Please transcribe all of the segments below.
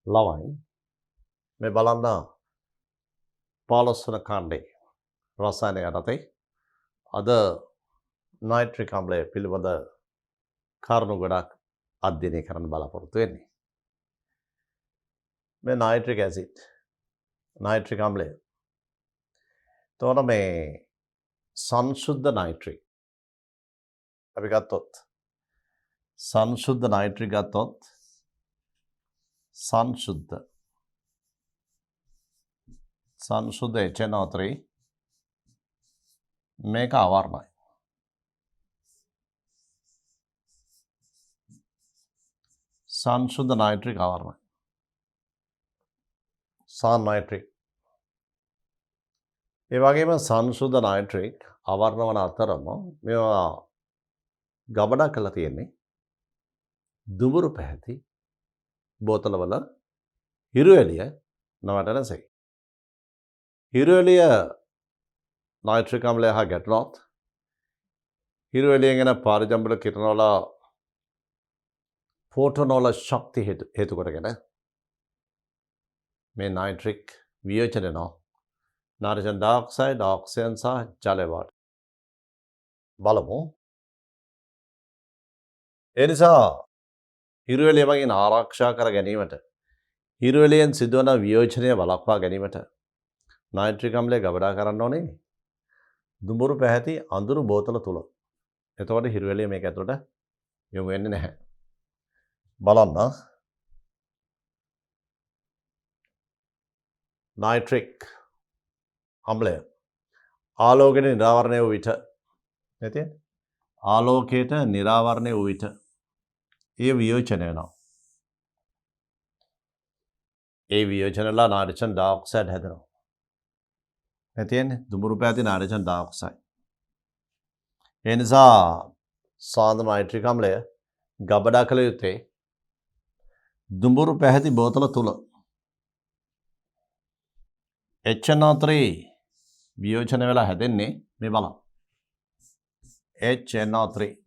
ලවයි මේ බලන්න 15 වන කාණ්ඩේ රසායන යටතේ අද නයිට්‍රික් අම්ලය පිළිබඳ කරුණු ගොඩක් අධ්‍යයනය කරන්න බලාපොරොත්තු වෙන්නේ. මේ නයිට්‍රික් ඇසිඩ් නයිට්‍රික් අම්ලය. එතකොට මේ සංශුද්ධ නයිට්‍රික් අපි ගත්තොත් සංශුද්ධ නයිට්‍රික් ගත්තොත් සංශුද්ධ HNO3 මේක අවර්ණයි. සංශුද්ධ නයිට්‍රික් අවර්ණයි. සාන් නයිට්‍රික්. ඒ වගේම සංශුද්ධ නයිට්‍රික් අවර්ණ වන අතරම මේවා ගබඩා කරලා තියෙන්නේ දුඹුරු පැහැති බෝතලවල හිරු එළිය නවටනසේ. හිරු එළිය නයිට්‍රික් අම්ලය හා ගැටුණොත් හිරු එළියෙන් එන පාරජම්බල කිරණවල ෆෝටෝන වල ශක්තිය හේතු කොටගෙන මේ නයිට්‍රික් වියෝජනය වෙනවා නයිට්‍රජන් ඩයොක්සයිඩ් ඔක්සිජන් සහ ජලය බවට. බලමු. ඒ නිසා හිරු එළිය මගින් ආරක්ෂා කර ගැනීමට හිරු එළියෙන් සිදුවන වියෝජනය වළක්වා ගැනීමට නයිට්‍රික් අම්ලය ගබඩා කරන්න ඕනේ දුඹුරු පැහැති අඳුරු බෝතල තුල. එතකොට හිරු එළිය මේක ඇතුළට යොමු වෙන්නේ නැහැ. බලන්න. නයිට්‍රික් අම්ලය ආලෝකයට නිරාවරණය වූ විට නැතිද? ආලෝකයට නිරාවරණය වූ විට ඒ වියෝජනය වෙනවා. ඒ වියෝජනලා නයිට්‍රජන් ඩයොක්සයිඩ් හැදෙනවා. නැතිනේ දුඹුරු පැහැති නයිට්‍රජන් ඩයොක්සයිඩ්. ඒ නිසා සාන්ද්‍ර නයිට්‍රික් අම්ලය ගබඩා කළ යුත්තේ දුඹුරු පැහැති බෝතල තුල. HNO3 වියෝජන වෙලා හැදෙන්නේ මේ බලන්න. HNO3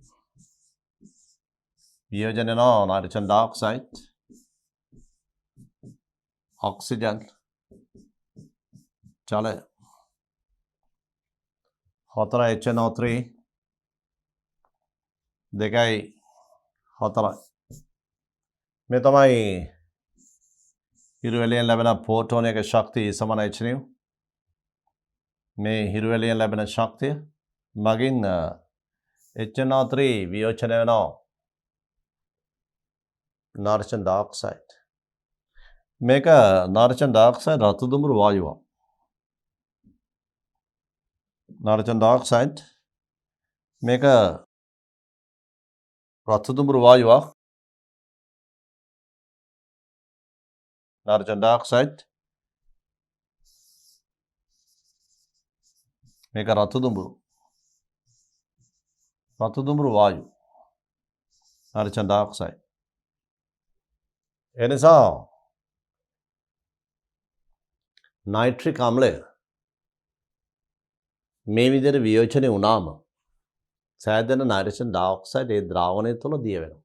වියෝජන වෙනවා නයිට්‍රජන් ඩයොක්සයිඩ් ඔක්සිජන් ජලය 4 HNO3 2යි 4යි. මේ තමයි හිරු එළියෙන් ලැබෙන ෆෝටෝන එක ශක්තිය සමාන H nu. මේ හිරු එළියෙන් ලැබෙන ශක්තිය මගින් HNO3 වියෝජනය වෙනවා නයිට්‍රජන් ඩයොක්සයිඩ්. මේක නයිට්‍රජන් ඩයොක්සයිඩ් රතු දුඹුරු වායුවක්. නයිට්‍රජන් ඩයොක්සයිඩ් මේක රතු දුඹුරු වායුවක්. නයිට්‍රජන් ඩයොක්සයිඩ් මේක රතු දුඹුරු වායු නයිට්‍රජන් ඩයොක්සයිඩ්. එනිසා නයිට්‍රික් අම්ලය මේ විදිහට වියෝජනය වුණාම සෑදෙන නයිට්‍රජන් ඩයොක්සයිඩ් ඒ ද්‍රාවණය තුළ දිය වෙනවා.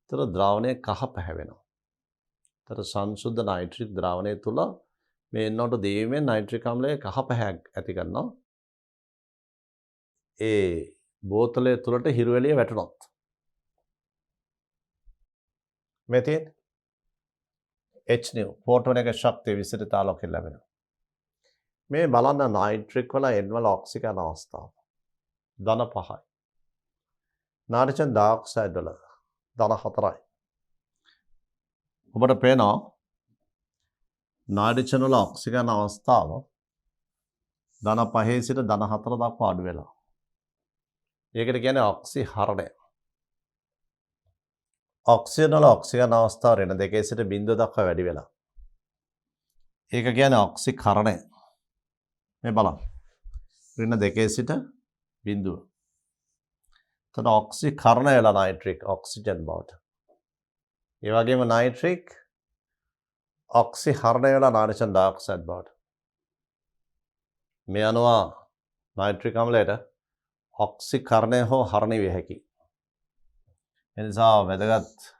ඒතර ද්‍රාවණය කහ පැහැවෙනවා. ඒතර සංශුද්ධ නයිට්‍රික් ද්‍රාවණය තුළ මේ එන්නොට දීමෙන් නයිට්‍රික් අම්ලය කහ පැහැයක් ඇති කරනවා. ඒ බෝතලය තුළට හිරු එළිය වැටුණොත්. මේ තියෙන්නේ H nu ෆෝටෝන එක ශක්තිය විසිරිත ආලෝකයෙන් ලැබෙනවා. මේ බලන්න නයිට්‍රික් වල N වල ඔක්සිජන් අවස්ථාව ධන 5යි. නයිට්‍රජන් ඩයොක්සයිඩ් වල ධන 4යි. ඔබට පේනවා නයිට්‍රජන් වල ඔක්සිජන් අවස්ථාව ධන 5 සිට ධන 4 දක්වා අඩු වෙලා. ඒකට කියන්නේ ඔක්සිහරණය. ඔක්සිජන් වල ඔක්සිජන් අවස්ථාව ඍණ 2 සිට 0 දක්වා වැඩි වෙලා. ඒක කියන්නේ ඔක්සිකරණය. මේ බලන්න. ඍණ 2 සිට 0. එතන ඔක්සිකරණය වෙලා නයිට්‍රික් ඔක්සිජන් බවට. ඒ වගේම නයිට්‍රික් ඔක්සිහරණය වෙලා නයිට්‍රජන් ඩයොක්සයිඩ් බවට. මේ අනුව නයිට්‍රික් අම්ලයට ඔක්සිකරණය හෝ හරණය විය හැකියි. එනිසා වැදගත්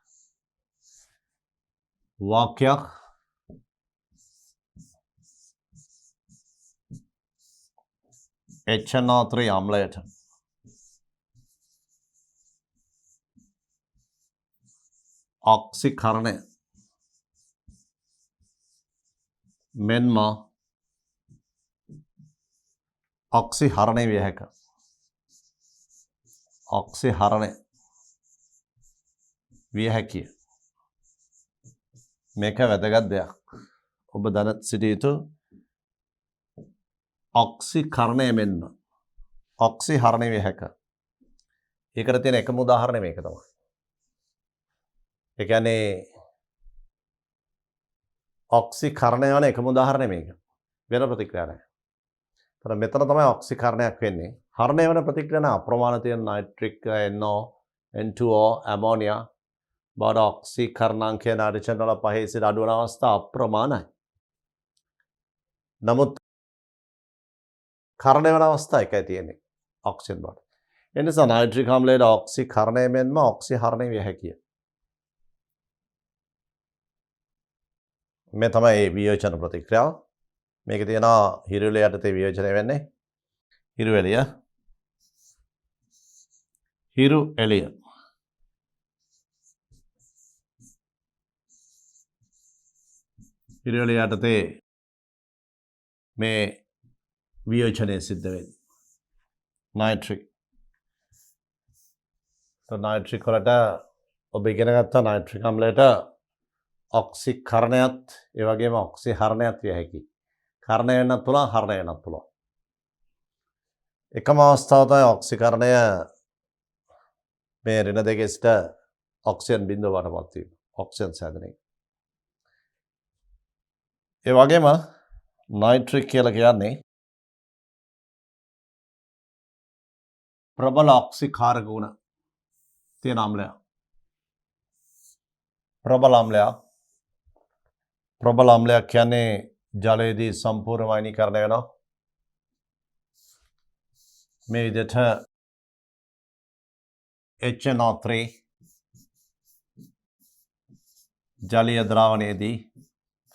වාක්‍යයක් HNO3 ආම්ලයට ඔක්සිකරණය මෙන්ම ඔක්සිහරණය විය හැක. ඔක්සිහරණය විය හැකිය. මේක වැදගත් දෙයක්. ඔබ දැන සිටිය යුතු ඔක්සිකරණය මෙන්ම ඔක්සිහරණය විය හැක. ඒකට තියෙන එකම උදාහරණය මේක තමයි. ඒ කියන්නේ ඔක්සිකරණය වන එකම උදාහරණය මේක. වෙන ප්‍රතික්‍රියා නැහැ. तर මෙතන තමයි ඔක්සිකරණයක් වෙන්නේ. හරණය වෙන ප්‍රතික්‍රියා අප්‍රමාණ තියෙන නයිට්‍රික් NO N2O ඇමෝනියා බාර ඔක්සිකරණාංකය නාඩිචන් වල 5 සිට අඩු වන අවස්ථා අප්‍රමාණයි. නමුත් කරණය වෙන අවස්ථා එකයි තියෙන්නේ ඔක්සිජන් බාට. ඒ නිසා නයිට්‍රික් ආම්ලයට ඔක්සිකරණය මෙන්ම ඔක්සිහරණය විය හැකිය. මේ තමයි වියෝජන ප්‍රතික්‍රියාව. මේක තියෙනවා හිරු එළිය යටතේ වියෝජනය වෙන්නේ. හිරු එළිය යටතේ මේ වියෝජනය සිද්ධ වෙන්නේ. නයිට්‍රික් වලට ඔබ ඉගෙන ගත්තා නයිට්‍රික් ආම්ලයට ඔක්සිකරණයත් ඒ වගේම ඔක්සිහරණයත් විය හැකියි. කරණය වෙනත් පුළුවන්, හරණය වෙනත් පුළුවන්. එකම අවස්ථාව තමයි ඔක්සිකරණය මේ ඍණ දෙකේ සිට ඔක්සිජන් බිඳුව වටපත් වීම. ඔක්සිජන් සැදෙන එක. ඒ වගේම නයිට්‍රික් කියලා කියන්නේ ප්‍රබල ඔක්සිකාරක ගුණ තියෙන අම්ලයක්. ප්‍රබල අම්ලයක් කියන්නේ ජලයේදී සම්පූර්ණ අයනීකරණය වෙනවා. මේ විදිහට HNO3 ජලීය ද්‍රාවණයේදී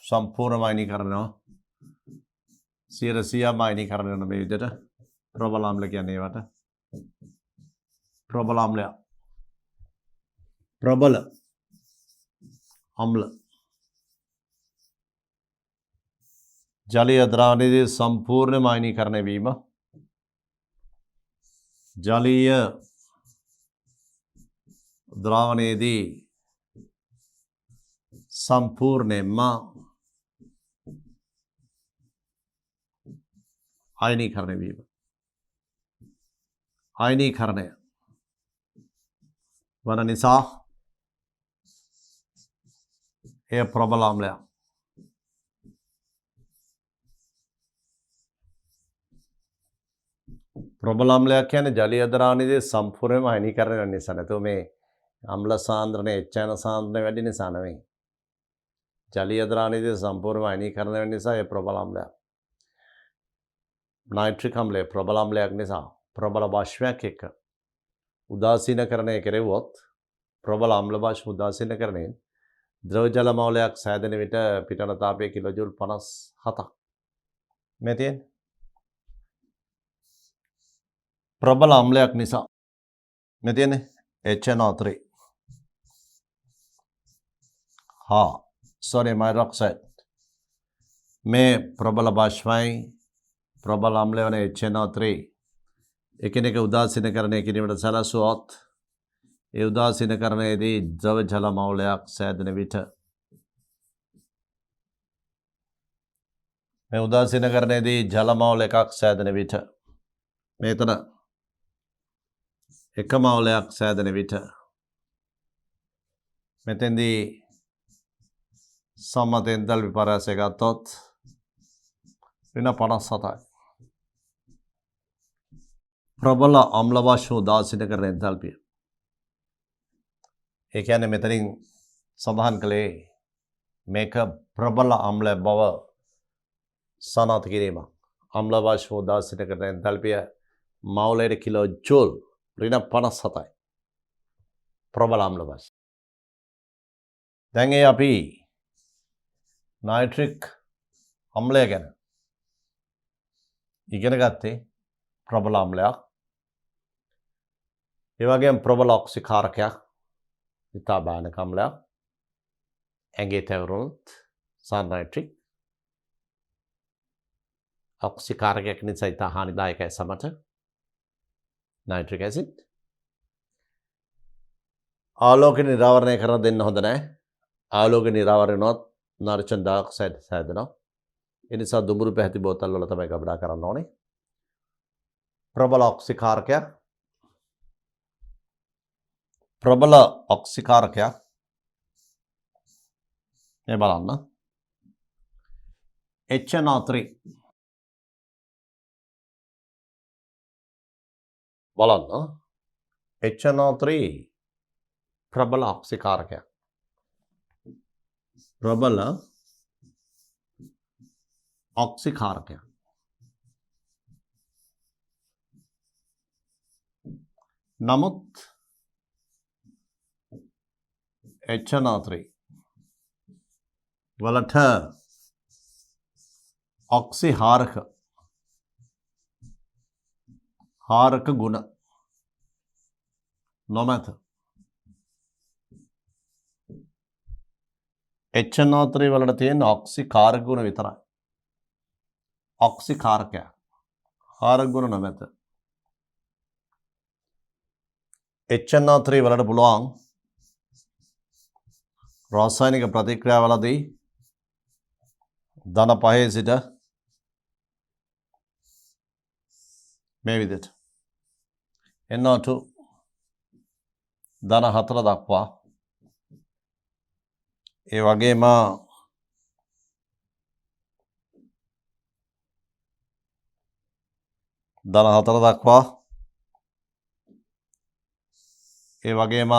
සම්පූර්ණ අයනීකරණය වෙනවා. 100% අයනීකරණය වෙන මේ විදිහට ප්‍රබල අම්ල කියන්නේ ඒවට. ප්‍රබල අම්ල ජලීය ද්‍රාවණයේදී සම්පූර්ණ අයනීකරණය වීම. ජලීය ද්‍රාවණයේදී සම්පූර්ණයෙන්ම අයනීකරණය වීම. අයනීකරණය වන නිසා එය ප්‍රබල අම්ලයක්. ප්‍රබල අම්ලයක් කියන්නේ ජලීය ද්‍රාවණයේදී සම්පූර්ණයෙන්ම අයනීකරණය වෙන නිසා. නැතුව මේ අම්ල සාන්ද්‍රණය HN සාන්ද්‍රණය වැඩි නිසා නෙවෙයි. ජලීය ද්‍රාවණයේදී සම්පූර්ණයෙන්ම අයනීකරණය වෙන නිසා ඒ ප්‍රබල අම්ලයක්. නයිට්‍රික් අම්ලය ප්‍රබල අම්ලයක් නිසා ප්‍රබල භාෂ්මයක් එක්ක උදාසීනකරණය කෙරෙව්වොත් ප්‍රබල අම්ල භාෂ්ම උදාසීනකරණයෙන් ද්‍රව ජල මවලයක් සෑදෙන විට පිටන තාපය කිලෝජූල් 57ක්. මේ තියෙන්නේ ප්‍රබල අම්ලයක් නිසා. මේ තියෙන්නේ HNO3 sodium hydroxide. මේ ප්‍රබල භාෂ්මයි ප්‍රබල අම්ලය වන HNO3 එකිනෙක උදාසීනකරණය කිරීමට සැලසුවොත් ඒ උදාසීනකරණයේදී ද්‍රව ජල මවලයක් සෑදෙන විට මේ උදාසීනකරණයේදී ජල මවල එකක් සෑදෙන විට මේතන එක මවලයක් සෑදෙන විට මෙතෙන්දී සම්මත එන්තල්පි පරාසය ගත්තොත් ඍණ 57යි. ප්‍රබල අම්ල භාෂ්ම උදාසීනකරණ එන්තල්පිය. ඒ කියන්නේ මෙතනින් සඳහන් කළේ මේක ප්‍රබල අම්ල බව සනාථ කිරීමක්. අම්ල භාෂ්ම උදාසීනකරණ එන්තල්පිය මවලයට කිලෝ ජූල් ඍණ 57යි. ප්‍රබල අම්ල භාෂ්ම. දැන් අපි නයිට්‍රික් අම්ලය ගැන ඉගෙන ගත්තේ ප්‍රබල අම්ලයක්. ඒ වගේම ප්‍රබල ඔක්සිකාරකයක් ඉතා භයානක අම්ලයක්. ඇඟේ තැවරුනොත් සන්නයිට්‍රික් ඔක්සිකාරකයක් නිසා ඉතා හානිදායකයි සමට නයිට්‍රික් ඇසිඩ්. ආලෝක නිරාවරණය කරන දෙන්න හොඳ නැහැ. ආලෝක නිරාවරණය වුණොත් නයිට්‍රජන් ඩයොක්සයිඩ් හැදෙනවා. ඒ නිසා දුඹුරු පැහැති බෝතල් වල තමයි ගබඩා කරන්න ඕනේ. ප්‍රබල ඔක්සිකාරකයක් මේ බලන්න HNO3 බලන්න HNO3 ප්‍රබල ඔක්සිකාරකයක්. ප්‍රබල ඔක්සිකාරකයක්. නමුත් HNO3 වලට ඔක්සි හාරක ගුණ නොමැත. HNO3 වලට තියෙන ඔක්සි කාරක ගුණ විතරයි. ඔක්සි කාරකයක් හාරක ගුණ නොමැත. HNO3 වලට පුළුවන් රසායනික ප්‍රතික්‍රියාවලදී ධන 5 සිට මේ විදිහට NO2 ධන 4 දක්වා ඒ වගේම ධන 4 දක්වා ඒ වගේම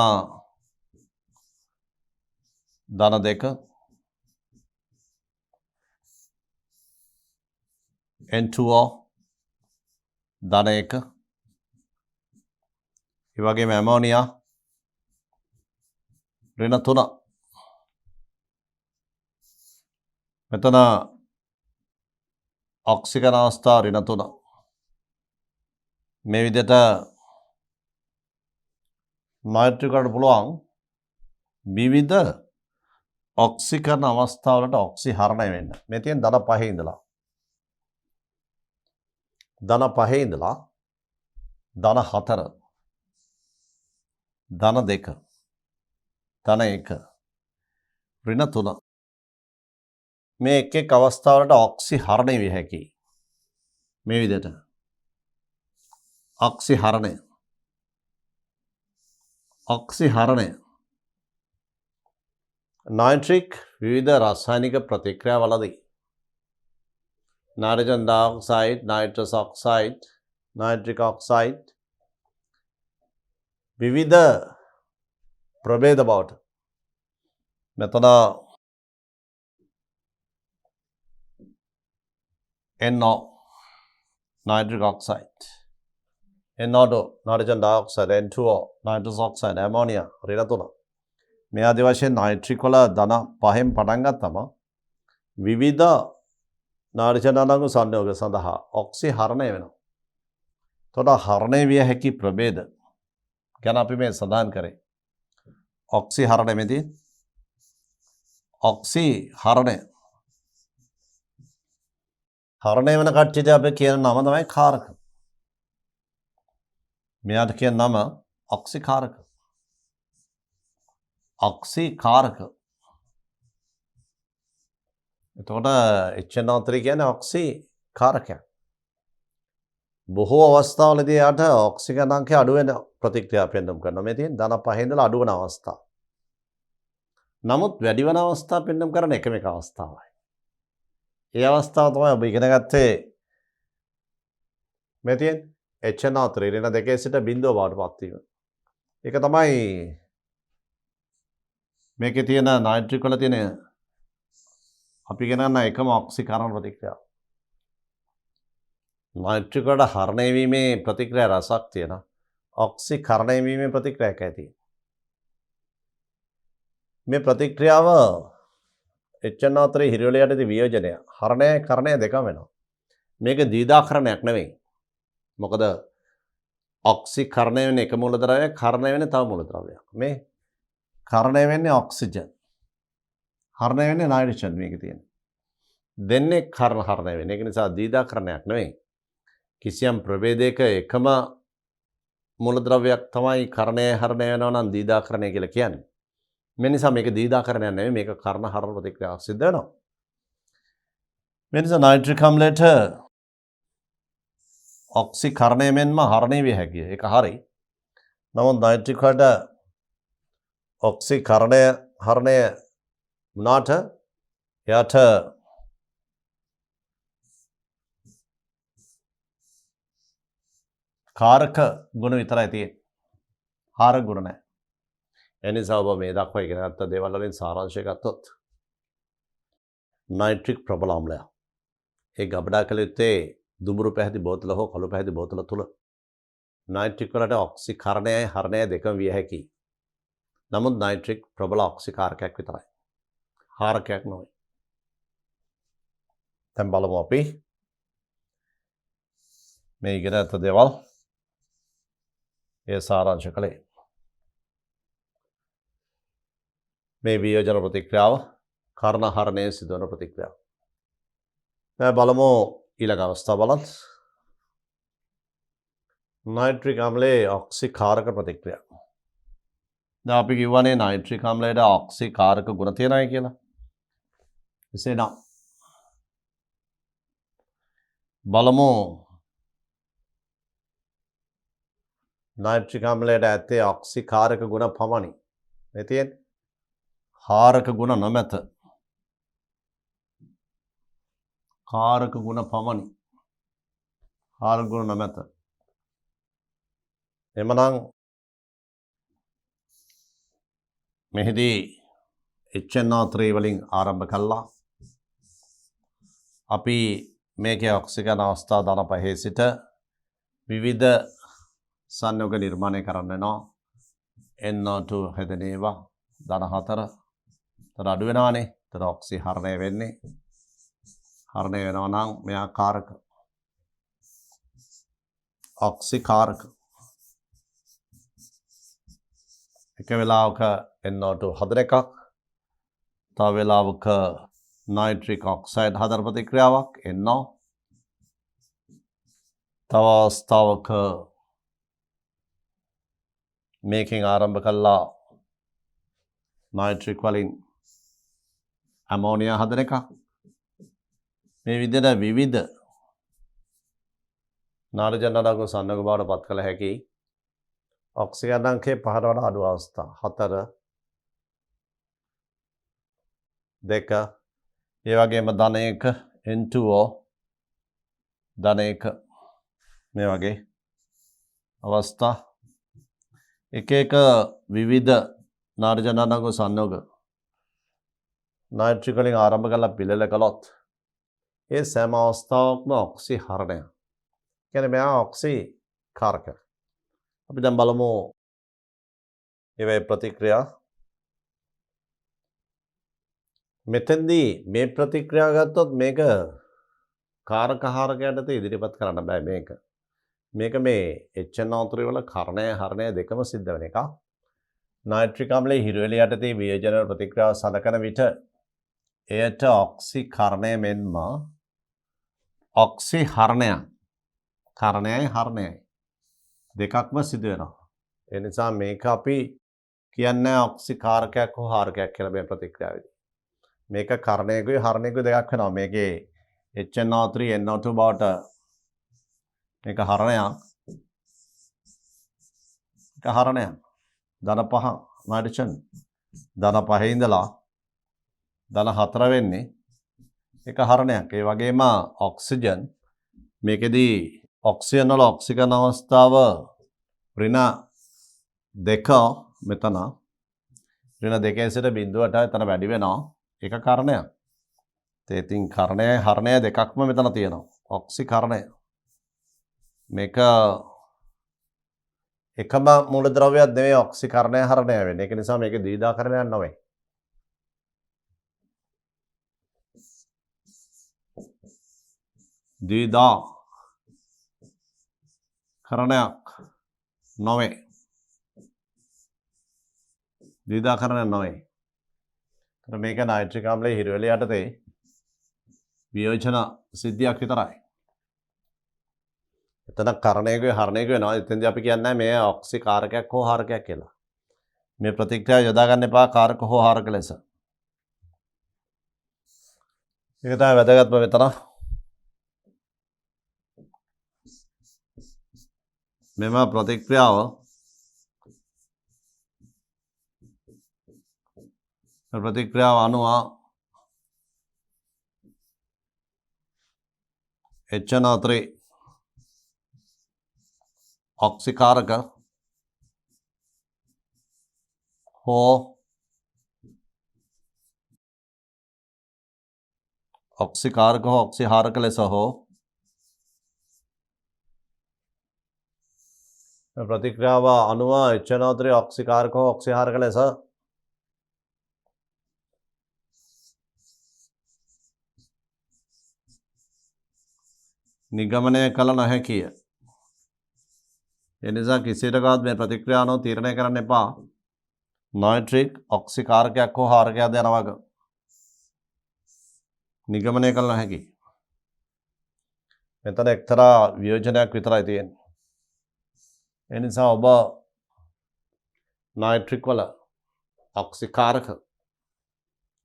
ධන 2 N2O ධන 1 ඒ වගේම ඇමෝනියා ඍණ 3 මෙතන ඔක්සිජන් අවස්ථා ඍණ 3 මේ විදිහට නයිට්‍රික් වලට පුළුවන් විවිධ ඔක්සිකරණ අවස්ථාවලට ඔක්සි හරණය වෙන්න. මේ තියෙන ධන 5 ඉඳලා ධන 4 ධන 2 ධන 1 ඍණ 3 මේ එක් අවස්ථාවලට ඔක්සි හරණය විය හැකියි. මේ විදිහට ඔක්සි හරණය නයිට්‍රික් විවිධ රසායනික ප්‍රතික්‍රියාවලදී nitrogen dioxide, nitrous oxide, nitric oxide विविध प्रभेद बවට මෙතන NO nitric oxide, NO2 nitrogen dioxide, N2O nitrous oxide, ammonia ඍණ 3 මේ ආදී වශයෙන් නයිට්‍රික් වල ධන 5න් පටන් ගත්තම විවිධ नाइट्रोजन अणु संयोग सඳහා ඔක්සි හරණය වෙනවා. එතකොට හරණය විය හැකි ප්‍රභේද ගැන අපි මේ සඳහන් කරේ. ඔක්සි හරණයේදී ඔක්සි හරණය වෙන කට්ටියට අපි කියන නම තමයි කාරක. මෙයාට කියන නම ඔක්සි කාරක. ඔක්සි කාරක. එතකොට HNO3 කියන්නේ ඔක්සි කාරකයක්. බොහෝ අවස්ථාවලදී යාට ඔක්සිජන් අංකය අඩු වෙන ප්‍රතික්‍රියා පෙන්වන්න කරනවා. මේ තියෙන ධන 5 ඉඳලා අඩු වෙන අවස්ථා. නමුත් වැඩි වෙන අවස්ථා පෙන්වන්න කරන එකම එක අවස්ථාවයි. ඒ අවස්ථාව තමයි ඔබ ඉගෙන ගත්තේ මේ තියෙන HNO3 ඍණ 2 සිට 0 බවට පත් වීම. ඒක තමයි මේකේ තියෙන නයිට්‍රික් වල තියෙන අපි ගණන එකම ඔක්සිකරණ ප්‍රතික්‍රියාව. නයිට්‍රික් වල හරණය වීමේ ප්‍රතික්‍රියා රසක් තියෙනවා. ඔක්සිකරණය වීමේ ප්‍රතික්‍රියාවක් ඇති. මේ ප්‍රතික්‍රියාව HNO3 හිරුවැලි යටතේ වියෝජනය හරණය කරණය දෙකම වෙනවා. මේක දීදාකරණයක් නෙවෙයි. මොකද ඔක්සිකරණය වෙන්නේ එක මූලද්‍රව්‍යයක්, කරණය වෙන්නේ තව මූලද්‍රව්‍යයක්. මේ කරණය වෙන්නේ ඔක්සිජන්. හරණය වෙන්නේ නයිට්‍රජන් මේකේ තියෙන්නේ. දෙන්නේ හරණය වෙන්නේ. ඒක නිසා දීදාකරණයක් නෙවෙයි. කිසියම් ප්‍රභේදයක එකම මූලද්‍රව්‍යයක් තමයි කරණය හරණය වෙනවා නම් දීදාකරණය කියලා කියන්නේ. මේ නිසා මේක දීදාකරණයක් නෙවෙයි, මේක කර්ණ හරණ ප්‍රතික්‍රියාවක් සිද්ධ වෙනවා. මේ නිසා නයිට්‍රික් අම්ලයට ඔක්සිකරණය මෙන්ම හරණය විය හැකියි. ඒක හරි. නමුත් නයිට්‍රික් වලට ඔක්සිකරණය හරණය වුණාට එයාට කාරක ගුණ විතරයි තියෙන්නේ. හාරක ගුණ නැහැ. ඒ නිසා ඔබ මේ දක්වා ඉගෙන ගත්ත දේවල් වලින් සාරාංශය ගත්තොත් නයිට්‍රික් ප්‍රබල අම්ලය. ඒ ගබඩා කළ යුත්තේ දුඹුරු පැහැති බෝතල හෝ කළු පැහැති බෝතල තුල. නයිට්‍රික් වලට ඔක්සිකරණයයි හරණයයි දෙකම විය හැකියි. නමුත් නයිට්‍රික් ප්‍රබල ඔක්සිකාරකයක් විතරයි. හාරකයක් නෙවෙයි. දැන් බලමු අපි මේ ඉගෙන ගත්ත දේවල් ඒ සාරාංශ කළේ. මේ වියෝජන ප්‍රතික්‍රියාව කර්ණ හරණයේ සිදුවන ප්‍රතික්‍රියාව. දැන් බලමු ඊළඟ අවස්ථාව බලන්න. නයිට්‍රික් අම්ලයේ ඔක්සිකාරක ප්‍රතික්‍රියාව. දැන් අපි කියවනේ නයිට්‍රික් අම්ලයට ඔක්සිකාරක ගුණ තියෙනයි කියලා. එසේනම් බලමු නයිට්‍රික් අම්ලයට ඇත්තේ ඔක්සිකාරක ගුණ පමණි. මේ තියෙන්නේ හාරක ගුණ නොමැත. කාරක ගුණ පමණි. හාරක ගුණ නොමැත. එමනම් මෙහිදී HNO3 වලින් ආරම්භ කළා. අපි මේකේ ඔක්සිජන් අවස්ථා ධන පහේ සිට විවිධ සංයෝග නිර්මාණය කරන්න වෙනවා. NO2 හැදෙන ඒවා ධන 4. තර අඩු වෙනවානේ. තර ඔක්සි හරණය වෙන්නේ. හරණය වෙනවා නම් මෙයා කාරක. ඔක්සිකාරක. එක වෙලාවක NO2 හදන එකක්. තව වෙලාවක නයිට්‍රික් ඔක්සයිඩ් හදන ප්‍රතික්‍රියාවක් NO. තව අවස්ථාවක මේකෙන් ආරම්භ කළා නයිට්‍රික් වලින් ඇමෝනියා හදන එකක්. මේ විදිහට විවිධ නාරජන අඩංගු සංයෝග බවට පත් කළ හැකි ඔක්සිජන් අංකයේ 5ට වඩා අඩු අවස්ථා 4 2 ඒ වගේම ධන 1 N2O ධන 1 මේ වගේ අවස්ථා එක එක විවිධ නාරජන අඩංගු සංයෝග නයිට්‍රික් වලින් ආරම්භ කරලා පිළිල කළොත් ඒ සෑම අවස්ථාවකම ඔක්සි හරණය. කියන්නේ මෙයා ඔක්සි කාරක. අපි දැන් බලමු ඒවේ ප්‍රතික්‍රියා. මෙතෙන්දී මේ ප්‍රතික්‍රියාව ගත්තොත් මේක කාරක හාරකයට ඉදිරිපත් කරන්න බෑ මේක. මේක මේ HNO3 වල කරණය හරණය දෙකම සිද්ධ වෙන එක. නයිට්‍රික් අම්ලයේ හිරුවෙලි යටතේ වියෝජන ප්‍රතික්‍රියාව සලකන විට එයට ඔක්සිකරණය මෙන්ම ඔක්සි හරණය කරණයයි හරණයයි දෙකක්ම සිදු වෙනවා. ඒ නිසා මේක අපි කියන්නේ ඔක්සිකාරකයක් හෝ හාරකයක් කියලා මේ ප්‍රතික්‍රියාවේදී. මේක කරණයකුයි හරණයකුයි දෙකක් වෙනවා. මේකේ HNO3 NO2 බවට මේක හරණයක්. ඒක හරණයක්. ධන 5 නයිට්‍රජන් ධන 5 ඉඳලා ධන 4 වෙන්නේ ඒක හරණයක්. ඒ වගේම ඔක්සිජන් මේකෙදී ඔක්සිජන් වල ඔක්සිජන් අවස්ථාව ඍණ 2 මෙතන ඍණ 2 සිට 0ට එතන වැඩි වෙනවා. ඒක කරණයක්. ඒ තින් කරණය හරණය දෙකක්ම මෙතන තියෙනවා. ඔක්සිකරණය. මේක එකම මූලද්‍රව්‍යයක් නෙවෙයි ඔක්සිකරණය හරණය වෙන්නේ. ඒක නිසා මේක දීදාකරණයක් නෙවෙයි. ද්විධාකරණයක් නොවේ. ද්විධාකරණයක් නොවේ. මේක නයිට්‍රික් ආම්ලයේ හිරුවැලි යටතේ වියෝජන සිද්ධියක් විතරයි. එතන කරණයකේ හරණයක වෙනවා. එතෙන්දී අපි කියන්නේ මේ ඔක්සි කාරකයක් හෝ හාරකයක් කියලා. මේ ප්‍රතික්‍රියාව යොදා ගන්න එපා කාරක හෝ හාරක ලෙස. ඒක තමයි වැදගත්ම මෙතන. මෙම ප්‍රතික්‍රියාව අනුව HNO3 ඔක්සිකාරක හෝ ඔක්සිහාරක ලෙස හෝ ප්‍රතික්‍රියාව අනුව HNO3 ඔක්සිකාරක හෝ ඔක්සිහාරක ලෙස නිගමනය කළ නොහැකිය. එනිසා කිසියටකවත් මේ ප්‍රතික්‍රියාව අනුව තීරණය කරන්න එපා නයිට්‍රික් ඔක්සිකාරකයක් හෝ හාරකයක්ද යන වග. නිගමනය කළ නොහැකි. මෙතන එක්තරා වියෝජනයක් විතරයි තියෙන්නේ. එනිසා ඔබ නයිට්‍රික් වල ඔක්සිකාරක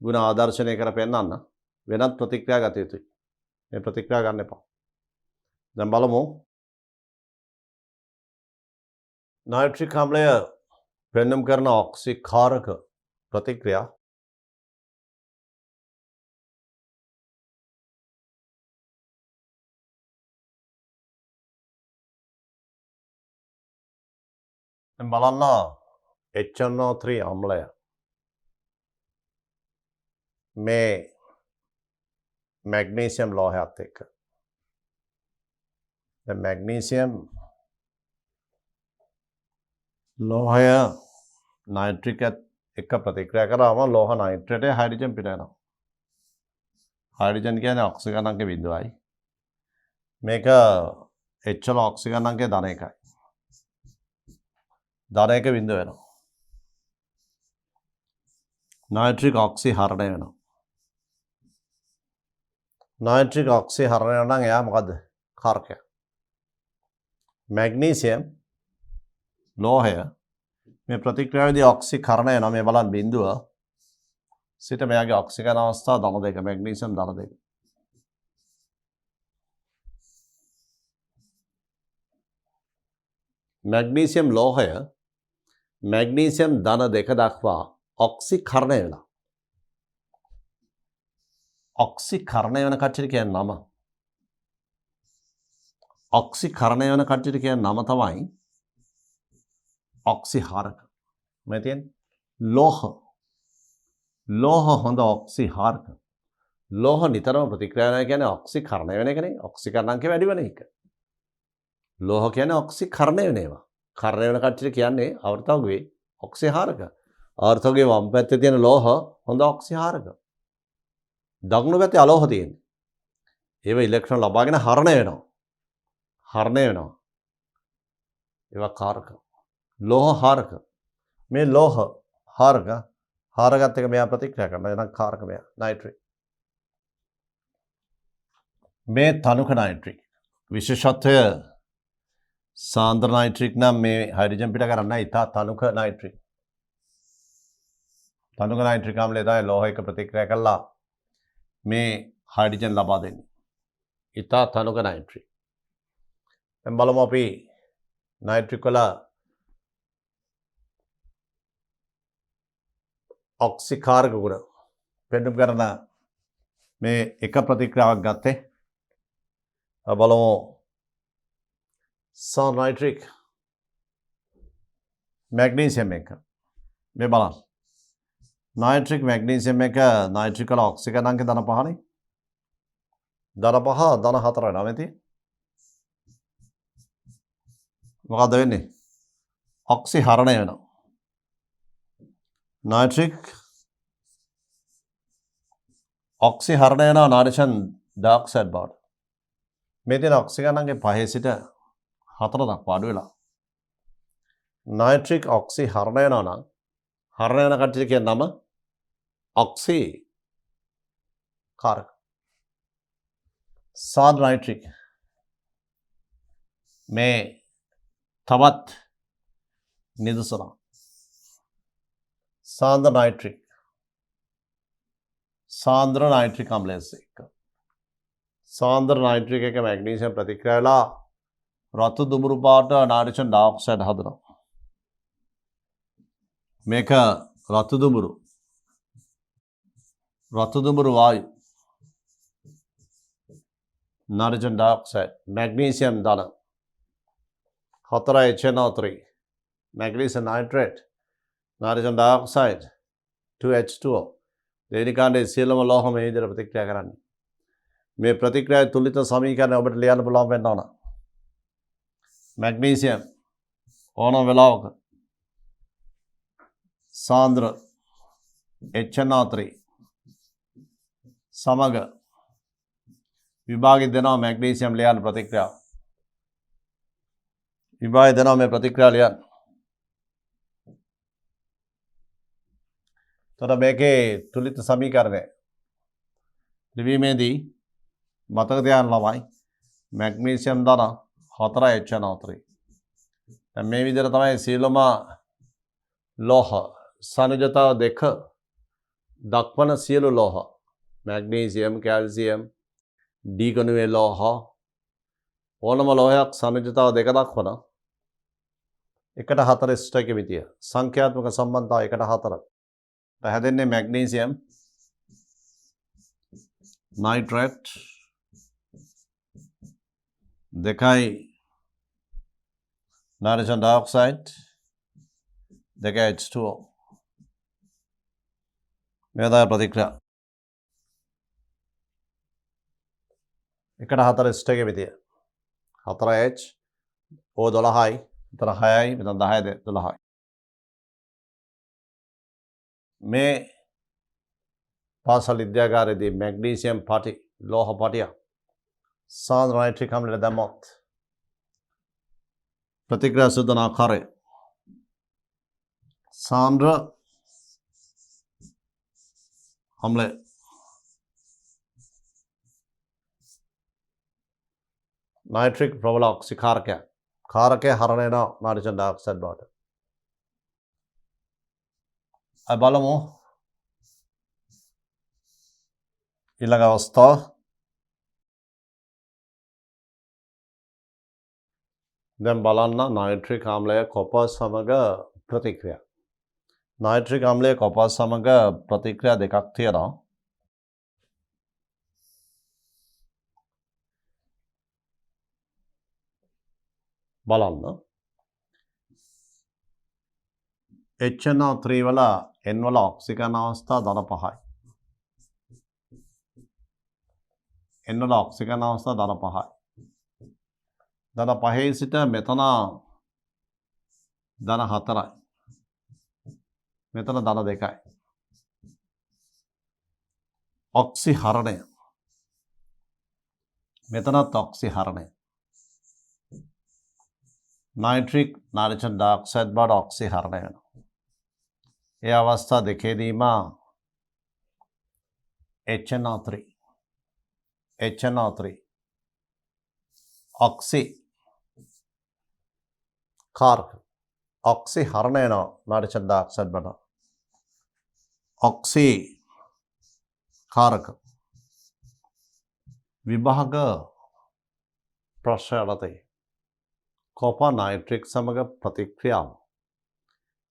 ගුණ ආදර්ශනය කර පෙන්නන්න වෙනත් ප්‍රතික්‍රියා ගත යුතුයි. මේ ප්‍රතික්‍රියා ගන්න එපා. දැන් බලමු නයිට්‍රික් ආම්ලය පෙන්නුම් කරන ඔක්සිකාරක ප්‍රතික්‍රියා දැන් බලන්න HNO3 ආම්ලය මේ මැග්නීසියම් ලෝහයත් එක්ක දැන් මැග්නීසියම් ලෝහය නයිට්‍රික් එක්ක ප්‍රතික්‍රියා කරාම ලෝහ නයිට්‍රේටේ හයිඩ්‍රජන් පිට යනවා. හයිඩ්‍රජන් කියන්නේ ඔක්සිජන් අංක 0යි. මේක H වල ඔක්සිජන් අංකය ධන 1යි. ධන 1 බිඳුව වෙනවා. නයිට්‍රික් ඔක්සි හරණය වෙනවා. නයිට්‍රික් ඔක්සි හරණය නම් එයා මොකද්ද? කාරකයක්. මැග්නීසියම් ලෝහය මේ ප්‍රතික්‍රියාවේදී ඔක්සිකරණය වෙනවා. මේ බලන්න බිඳුව සිට මෙයාගේ ඔක්සිජන් අවස්ථාව ධන 2 මැග්නීසියම් ධන 2. මැග්නීසියම් ලෝහය මැග්නීසියම් ධන 2 දක්වා ඔක්සිකරණය වෙනවා. ඔක්සිකරණය වෙන කච්චර කියන්නේ නම. ඔක්සිකරණය වෙන කච්චර කියන්නේ නම තමයි ඔක්සිහාරක. මේ තියෙන්නේ ලෝහ හොඳ ඔක්සිහාරක. ලෝහ නිතරම ප්‍රතික්‍රියා වෙනවා කියන්නේ ඔක්සිකරණය වෙන එකනේ. ඔක්සිකරණාංකය වැඩි වෙන එක. ලෝහ කියන්නේ ඔක්සිකරණය වෙන ඒවා. කරණය වෙන කච්චර කියන්නේ අවර්තවගේ ඔක්සිහාරක. ආර්ථවගේ වම් පැත්තේ තියෙන ලෝහ හොඳ ඔක්සිහාරක. දකුණු පැත්තේ අලෝහ තියෙන්නේ. ඒව ඉලෙක්ට්‍රෝන ලබාගෙන හරණය වෙනවා. ඒවා කාරක. ලෝහ හාරක. මේ ලෝහ හාරකත් එක මෙයා ප්‍රතික්‍රියා කරනවා. එහෙනම් කාරක මෙයා නයිට්‍රික්. මේ තනුක නයිට්‍රික්. විශේෂත්වය සාන්ද්‍ර නයිට්‍රික් නම් මේ හයිඩ්‍රජන් පිට කරන්නේ ඉතා තනුක නයිට්‍රික්. තනුක නයිට්‍රික් ආම්ලය තමයි ලෝහ එක ප්‍රතික්‍රියා කළා මේ හයිඩ්‍රජන් ලබා දෙන්නේ. ඉතා තනුක නයිට්‍රික්. දැන් බලමු අපි නයිට්‍රික් වල ඔක්සිකාරක ගුණ පෙන්නුම් කරන මේ එක ප්‍රතික්‍රියාවක් ගත්තේ. බලමු නයිට්‍රික් මැග්නීසියම් එක. මේ බලන්න. නයිට්‍රික් මැග්නීසියම් එක නයිට්‍රික් වල ඔක්සිජන් අංක ධන 5නේ. ධන 5 ධන 4 වෙනවා මෙතේ. මොකද වෙන්නේ? ඔක්සි හරණය වෙනවා. නයිට්‍රික් ඔක්සි හරණය වෙනවා නයිට්‍රජන් ඩයොක්සයිඩ් බවට. මේ තියෙන ඔක්සිගන්ගේ 5 සිට 4 දක්වා අඩු වෙලා. නයිට්‍රික් ඔක්සි හරණය වෙනවා නම් හරණය වෙන කට්ටිය කියන නම ඔක්සි කාරක. සාන්ද්‍ර නයිට්‍රික් මේ තවත් නිදසුනක්. සාන්ද්‍ර නයිට්‍රික් සාන්ද්‍ර නයිට්‍රික් අම්ලයේත් එක්ක සාන්ද්‍ර නයිට්‍රික් එක මැග්නීසියම් ප්‍රතික්‍රියා වෙලා රතු දුඹුරු පාට නයිට්‍රජන් ඩයොක්සයිඩ් හදනවා. මේක රතු දුඹුරු වායු නයිට්‍රජන් ඩයොක්සයිඩ් මැග්නීසියම් ධන 4HNO3 magnesium nitrate nitrogen dioxide 2H2O දෙවෙනි කාණ්ඩයේ සියලුම ලෝහ මේ විදිහට ප්‍රතික්‍රියා කරන්නේ. මේ ප්‍රතික්‍රියාවේ තුලිත සමීකරණය ඔබට ලියන්න පුළුවන් වෙන්න ඕන. මැග්නීසියම් ඕනම වෙලාවක සාන්ද්‍ර HNO3 සමග විභාගය දෙනවා මැග්නීසියම් ලියන්න ප්‍රතික්‍රියාව. විභාගය දෙනවා මේ ප්‍රතික්‍රියාව ලියන්න. තොර මේකේ තුලිත සමීකරණය ලිවීමේදී මතක තියාගන්න ළමයි මැග්නීසියම් ධන 4HNO3. දැන් මේ විදිහට තමයි සියලුම ලෝහ සංයුජතාව දෙක දක්වන සියලු ලෝහ මැග්නීසියම් කැල්සියම් ඩී ගණුවේ ලෝහ ඕනම ලෝහයක් සංයුජතාව දෙක දක්වන 1:4 ස්ටොයිකියමිතිය සංඛ්‍යාත්මක සම්බන්ධතාව 1:4 හැදෙන්නේ මැග්නීසියම් නයිට්‍රේට් දෙකයි නයිට්‍රජන් ඩයොක්සයිඩ් දෙක H2O මේ තමයි ප්‍රතික්‍රියා 1:4 ස්ටොයිකියමිතිය 4H O 12යි මෙතන 6යි මෙතන 10යි 12යි මේ පාසල් විද්‍යාගාරයේදී මැග්නීසියම් පටි ලෝහ පටිය සාන්ද්‍ර නයිට්‍රික් අම්ලයට දැම්මොත් ප්‍රතික්‍රියා සිදුවන ආකාරය සාන්ද්‍ර අම්ලය නයිට්‍රික් ප්‍රබල ඔක්සිකාරකයක් කාරකය හරණය වෙන නයිට්‍රජන් ඩයොක්සයිඩ් බවට. අපි බලමු ඊළඟ අවස්ථාව දැන් බලන්න නයිට්‍රික් ආම්ලය කොපර් සමග ප්‍රතික්‍රියා. නයිට්‍රික් ආම්ලය කොපර් සමග ප්‍රතික්‍රියා දෙකක් තියෙනවා. බලන්න HNO3 වල N වල ඔක්සිජන් අවස්ථා ධන 5යි. N වල ඔක්සිජන් අවස්ථා ධන 5යි. ධන 5 සිට මෙතන ධන 4යි. මෙතන ධන 2යි. ඔක්සි හරණය. මෙතනත් ඔක්සි හරණය. නයිට්‍රික් නයිට්‍රජන් ඩයොක්සයිඩ් බවට ඔක්සි හරණය වෙනවා. ඒ අවස්ථා දෙකේදීම HNO3 ඔක්සි කාර්ක ඔක්සි හරණය වෙනවා නයිට්‍රජන් ඩයොක්සයිඩ් බවට. ඔක්සි කාරක විභාග ප්‍රශ්න යටතේ කොපර් නයිට්‍රික් සමග ප්‍රතික්‍රියාව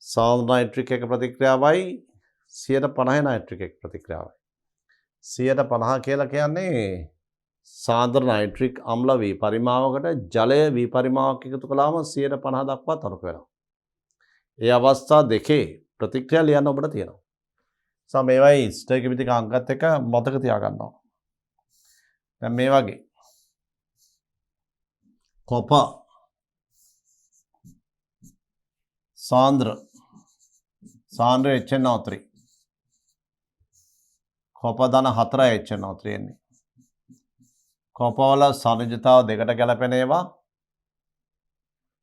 සාන්ද්‍ර නයිට්‍රික් එක ප්‍රතික්‍රියාවයි 50% නයිට්‍රික් එක ප්‍රතික්‍රියාවයි 50% කියලා කියන්නේ සාන්ද්‍ර නයිට්‍රික් අම්ල වී පරිමාවකට ජලය වී පරිමාවක් එකතු කළාම 50% දක්වා තරක වෙනවා. ඒ අවස්ථා දෙකේ ප්‍රතික්‍රියා ලියන්න ඔබට තියෙනවා. මේවයි ස්ටොයිකියමිතික අංකත් එක මතක තියාගන්න ඕන. දැන් මේ වගේ කොපර් සාන්ද්‍ර HNO3 කොපර් ධන 4 HNO3 එන්නේ. කොපවල සංයුජතාව දෙකට ගැලපෙන ඒවා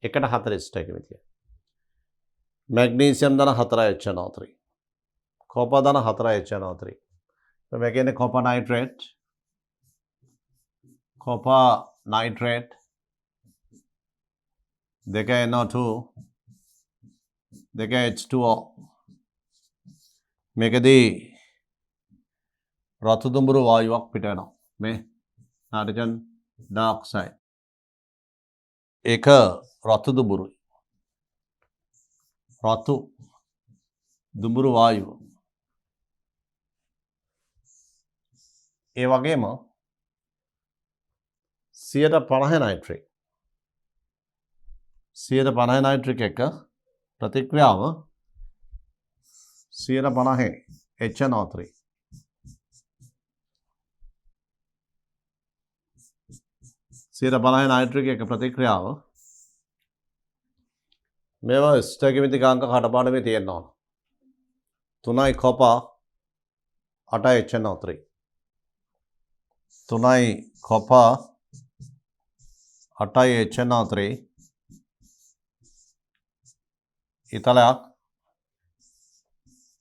එකට 4 ස්ටැකිවිතිය. මැග්නීසියම් ධන 4 HNO3. කොපර් ධන 4 HNO3. මේ කියන්නේ කොපර් නයිට්‍රේට්, කොපර් නයිට්‍රේට් දෙක NO2 දෙක H2O. මේකදී රතු දුඹුරු වායුවක් පිට වෙනවා. මේ හයිඩ්‍රජන් ඩයොක්සයිඩ්. ඒක රතු දුඹුරුයි. රතු දුඹුරු වායුව. ඒ වගේම 150 නයිට්‍රික් 150 නයිට්‍රික් එක ප්‍රතික්‍රියාව 150 HNO3 150 නයිට්‍රික් එක ප්‍රතික්‍රියාව මේවා ස්ටැකිවිතික අංක කටපාඩමේ තියෙනවා. 3යි කොපර් 8යි HNO3 3යි කොපර් 8යි HNO3 ඉතලයක්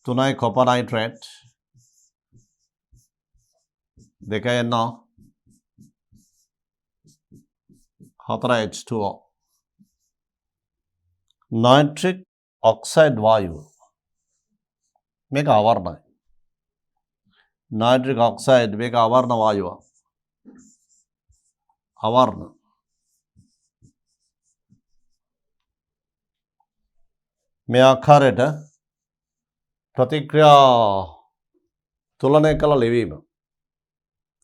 3යි කොපර් නයිට්‍රේට් 2යි NO 4යි H2O. नाइट्रिक ऑक्साइड वायु මේක අවර්ණයි. नाइट्रिक ऑक्साइड මේක අවර්ණ වායුව. අවර්ණ මේ ආකාරයට ප්‍රතික්‍රියා තුලනය කළ ලැබීම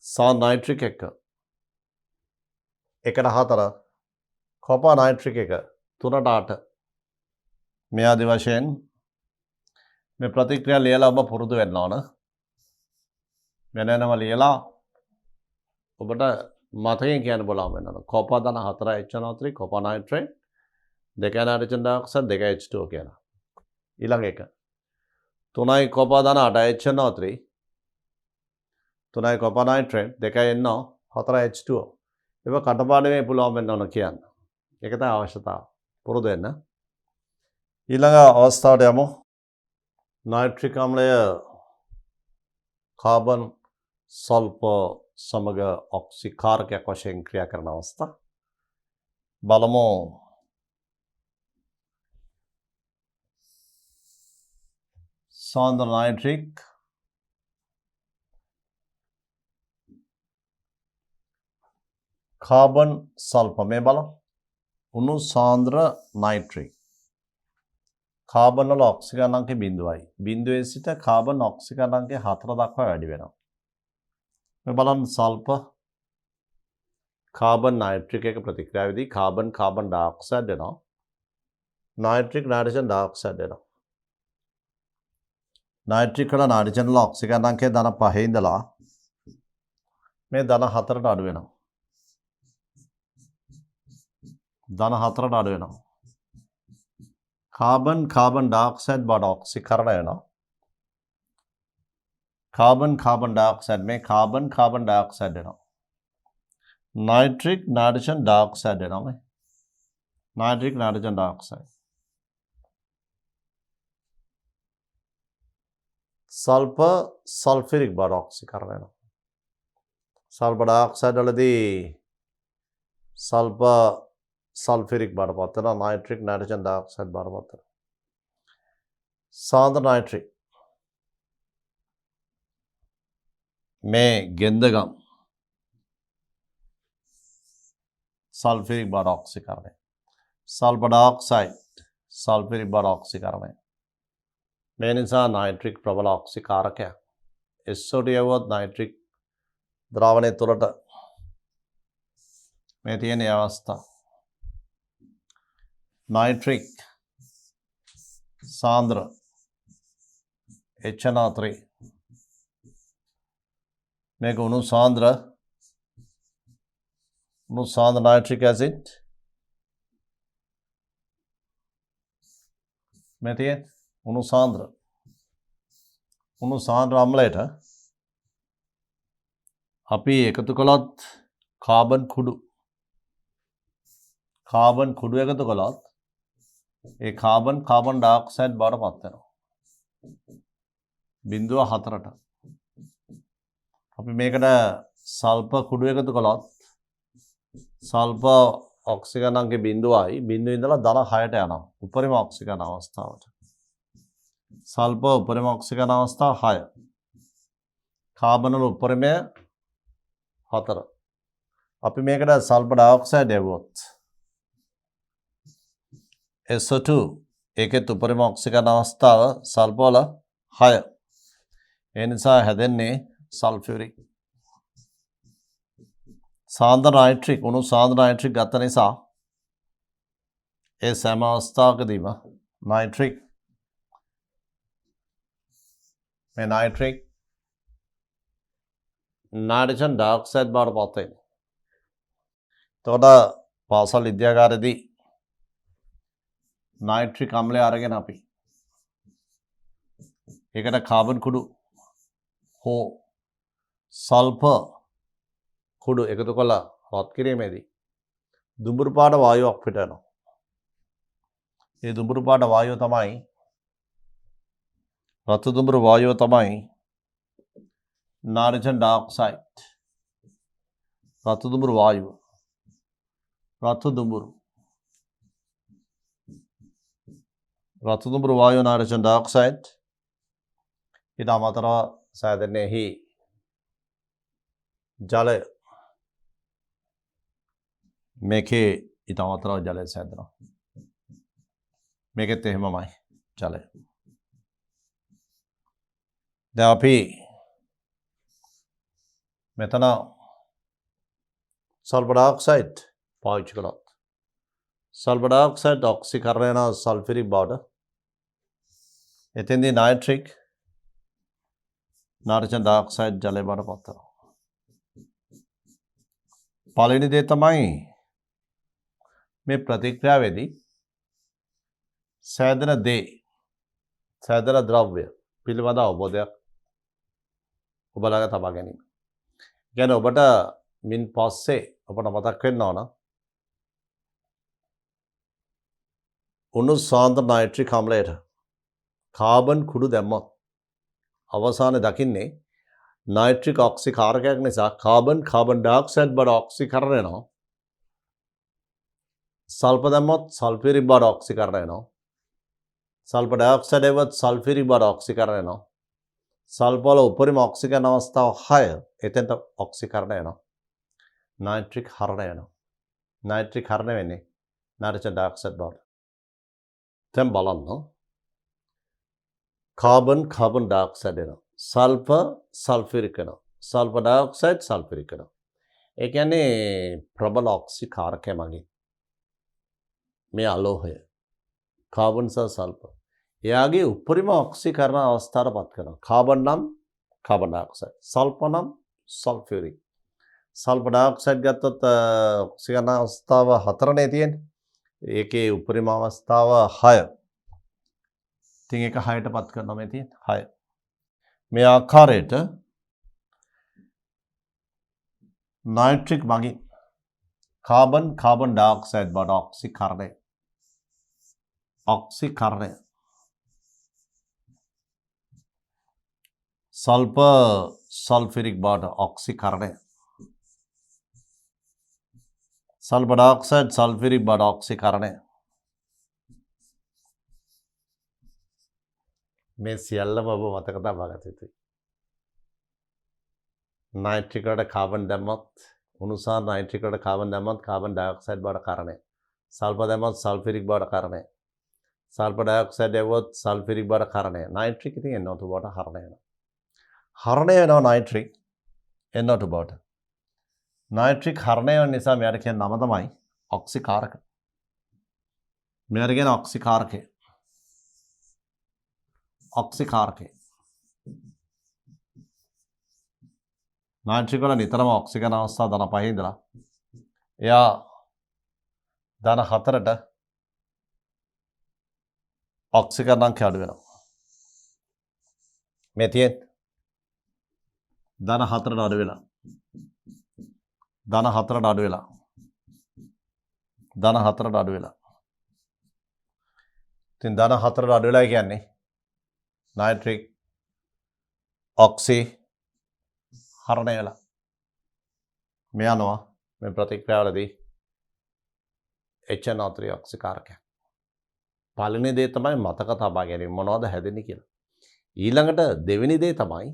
සා නයිට්‍රික් එක 1:4 කොපර් නයිට්‍රික් එක 3:8 මේ ආදි වශයෙන් මේ ප්‍රතික්‍රියා ලියලා ඔබ පුරුදු වෙන්න ඕන. වෙනම ලියලා ඔබට මතකයෙන් කියන්න බලන්න වෙනවා. කොපර් ධන 4 HNO3 copper nitrate 2 hydrogen dioxide 2 H2O කියලා. ඊළඟ එක 3යි කොපර් ධන 8 HNO3 3යි කොපර් නයිට්‍රේට් 2 NO 4 H2O. ඒක කටපාඩමේ පුළුවන් වෙන්න ඕන කියන්න. ඒක තමයි අවශ්‍යතාව. පුරුදු වෙන්න. ඊළඟ අවස්ථාවට යමු. නයිට්‍රික් අම්ලය කාබන් සල්ෆර් සමග ඔක්සිකාරකයක් වශයෙන් ක්‍රියා කරන අවස්ථා බලමු. සාන්ද්‍ර නයිට්‍රික් කාබන් සල්ෆර් මේ බලමු. උණු සාන්ද්‍ර නයිට්‍රික් කාබන් වල ඔක්සිජන් අංකය 0යි. 0 සිට කාබන් ඔක්සිජන් අංකය 4 දක්වා වැඩි වෙනවා. මේ බලන්න සල්ෆර් කාබන් නයිට්‍රික් එක ප්‍රතික්‍රියාවේදී කාබන් කාබන් ඩයොක්සයිඩ් වෙනවා. නයිට්‍රික් නයිට්‍රජන් ඩයොක්සයිඩ් වෙනවා. නයිට්‍රික් වල නයිට්‍රජන් වල ඔක්සිජන් අංකය ධන 5 ඉඳලා මේ ධන 4ට අඩු වෙනවා. ධන 4ට අඩු වෙනවා. කාබන් කාබන් ඩයොක්සයිඩ් බඩ ඔක්සිකරණය වෙනවා. කාබන් කාබන් ඩයොක්සයිඩ් මේ කාබන් කාබන් ඩයොක්සයිඩ් වෙනවා. नाइट्रिक नाइट्रोजन डाइऑक्साइड है ना में nitric nitrogen dioxide sulphur sulphuric बार ऑक्सीकरण सल्फर डाइऑक्साइड वाले सल्फर सल्फ्यूरिक बार पाते ना नाइट्रिक नाइट्रोजन डाइऑक्साइड बार पाते सांद्र नाइट्रिक में गेंदगम सल्फ्यूरिक बार ऑक्सीकरण सल्फर डाइऑक्साइड सल्फ्यूरिक बार ऑक्सीकरण මේ නිසා නයිට්‍රික් ප්‍රබල ඔක්සිකාරකයක්. SO2 යවුවොත් නයිට්‍රික් ද්‍රාවණය තුළට මේ තියෙන අවස්ථා. නයිට්‍රික් සාන්ද්‍ර HNO3 මේක උණු සාන්ද්‍ර नाइट्रिक एसिड में उनु सांद्र अम्लයට අපි එකතු කළොත් කාබන් කුඩු එකතු කළොත් ඒ කාබන් ඩයොක්සයිඩ් බවට පත් වෙනවා 0.4ට. අපි මේකට සල්ෆර් කුඩු එකතු කළොත් සල්ෆර් ඔක්සිජන් අංකය 0යි 0 ඉඳලා ධන 6ට යනවා උපරිම ඔක්සිජන් අවස්ථාවට. සල්ෆර් උපරිම ඔක්සිජන් අවස්ථාව 6. කාබන් වල උපරිමය 4. අපි මේකට සල්ෆර් ඩයොක්සයිඩ් යවුවොත් SO2 ඒකෙත් උපරිම ඔක්සිජන් අවස්ථාව සල්ෆර් වල 6. ඒ නිසා හැදෙන්නේ සල්ෆියුරික්. සාන්ද්‍ර නයිට්‍රික් ගත නිසා ඒ සෑම අවස්ථාවකදීම නයිට්‍රික් නයිට්‍රජන් ඩයොක්සයිඩ් බවට පත් වෙනවා. එතකොට පාසල් විද්‍යාගාරයේදී නයිට්‍රික් අම්ලය අරගෙන අපි ඒකට කාබන් කුඩු හෝ සල්ෆර් කුඩු එකතු කළා රත් කිරීමේදී දුඹුරු පාට වායුවක් පිට වෙනවා. ඒ දුඹුරු පාට වායුව තමයි රතු දුඹුරු වායුව තමයි නයිට්‍රජන් ඩයොක්සයිඩ්. රතු දුඹුරු වායුව රතු දුඹුරු නයිට්‍රජන් ඩයොක්සයිඩ්. ඊට අමතරව සෑදෙන්නේහි ජලය. මේකේ ඊට අමතරව ජලය සෑදෙනවා. මේකෙත් එහෙමමයි ජලය. දැන් අපි මෙතන සල්ෆර් ඩයොක්සයිඩ් පාවිච්චි කළොත් සල්ෆර් ඩයොක්සයිඩ් ඔක්සිකරණය වෙන සල්ෆිරික් බවට. එතෙන්දී නයිට්‍රික් නයිට්‍රජන් ඩයොක්සයිඩ් ජලය බවට පත් වෙනවා. පළවෙනි දේ තමයි මේ ප්‍රතික්‍රියාවේදී සෑදෙන ද්‍රව්‍ය පිළිබඳ අවබෝධයක් ඔබ ළඟ තබා ගැනීම. කියන්නේ ඔබට මින් පස්සේ ඔබට මතක් වෙන්න ඕන උණු සාන්ද්‍ර නයිට්‍රික් අම්ලයට කාබන් කුඩු දැම්මොත් අවසානයේ දකින්නේ නයිට්‍රික් ඔක්සිකාරකයක් නිසා කාබන් ඩයොක්සයිඩ් බඩ ඔක්සිකරණය වෙනවා. සල්ෆර් දැම්මොත් සල්ෆියරික් බඩ ඔක්සිකරණය වෙනවා. සල්ෆර් ඩයොක්සයිඩ් එවත් සල්ෆියරික් බඩ ඔක්සිකරණය වෙනවා. සල්ෆර් වල උපරිම ඔක්සිජන් අවස්ථාව 6. එතෙන්ට ඔක්සිකරණය වෙනවා. නයිට්‍රික් හරණය වෙනවා. නයිට්‍රික් හරණය වෙන්නේ නයිට්‍රජන් ඩයොක්සයිඩ් බවට. දැන් බලන්න කාබන් ඩයොක්සයිඩ් වෙනවා. සල්ෆර් සල්ෆියරික් වෙනවා. සල්ෆර් ඩයොක්සයිඩ් සල්ෆියරික් වෙනවා. ඒ කියන්නේ ප්‍රබල ඔක්සිකාරකය මගින් මේ අලෝහය කාබන් සහ සල්ෆර් එයාගේ උපරිම ඔක්සිකරණ අවස්ථාවට පත් කරනවා. කාබන් නම් කාබන් ඩයොක්සයිඩ්, සල්ෆර් නම් සල්ෆියරික්. සල්ෆර් ඩයොක්සයිඩ් ගත්තොත් ඔක්සිකරණ අවස්ථාව 4නේ තියෙන්නේ. ඒකේ උපරිම අවස්ථාව 6. ඉතින් ඒක 6ට පත් කරනවා මේ තියෙන්නේ 6. මේ ආකාරයට නයිට්‍රික් මගින් කාබන් ඩයොක්සයිඩ් බවට ඔක්සිකරණය සල්ෆර් සල්ෆිරික් බවට ඔක්සිකරණය සල්ෆර් ඩයොක්සයිඩ් සල්ෆිරික් බවට ඔක්සිකරණය. මේ සියල්ලම ඔබ මතක තබා ගත යුතුයි. නයිට්‍රික් වලට කාබන් දැම්මොත් උණුසා නයිට්‍රික් වලට කාබන් දැම්මොත් කාබන් ඩයොක්සයිඩ් බවට කරණය. සල්ෆර් දැම්මොත් සල්ෆිරික් බවට කරණය. සල්ෆර් ඩයොක්සයිඩ් දැම්මොත් සල්ෆිරික් බවට කරණය. නයිට්‍රික් ඉතින් NO2 බවට හරණය වෙනවා. හරණය වෙනවා නයිට්‍රික් NO2 බවට. නයිට්‍රික් හරණය වෙන නිසා මෙයාට කියන නම තමයි ඔක්සිකාරක. මෙයාට කියන ඔක්සිකාරකය. නයිට්‍රික් වල නිතරම ඔක්සිජන් අවස්ථාව ධන 5 ඉඳලා එයා ධන 4ට ඔක්සිජන් අංකය අඩු වෙනවා. මේ තියෙන්නේ ධන 4ට අඩු වෙලා ධන 4ට අඩු වෙලා. ධන 4ට අඩු වෙලා. ඉතින් ධන 4ට අඩු වෙලා කියන්නේ නයිට්‍රික් ඔක්සි හරණය වෙලා. මේ අනුව මේ ප්‍රතික්‍රියාවලදී HNO3 ඔක්සිකාරකයක්. පළවෙනි දේ තමයි මතක තබා ගැනීම මොනවද හැදෙන්නේ කියලා. ඊළඟට දෙවෙනි දේ තමයි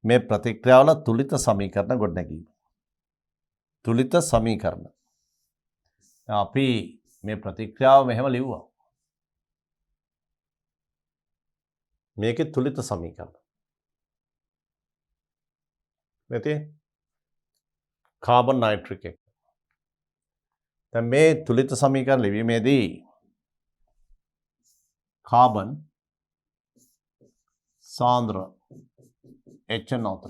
මේ ප්‍රතික්‍රියාවල තුලිත සමීකරණ ගොඩනැගීම. තුලිත සමීකරණ. අපි මේ ප්‍රතික්‍රියාව මෙහෙම ලිව්වා. මේකේ තුලිත සමීකරණ. මෙතේ කාබන් නයිට්‍රික් එක. දැන් මේ තුලිත සමීකරණ ලිවීමේදී කාබන් සාන්ද්‍ර HNO3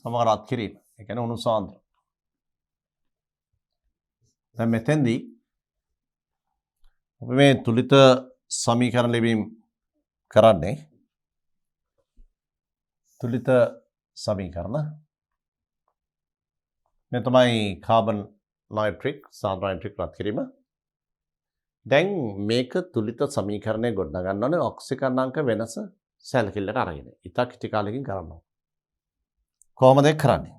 සමග රත් කිරීම. ඒ කියන්නේ උණු සාන්ද්‍ර. දැන් මෙතෙන්දී අපි මේ තුලිත සමීකරණ ලිවීම කරන්නේ තුලිත සමීකරණ මේ තමයි කාබන් නයිට්‍රික් සාන්ද්‍ර නයිට්‍රික් රත් කිරීම. දැන් මේක තුලිත සමීකරණය ගොඩනගන්න ඕනේ ඔක්සිකරණාංක වෙනස සැලකිල්ලට අරගෙන. ඉතා කිටි කාලෙකින් කරන්න ඕනේ. කොහොමද ඒක කරන්නේ?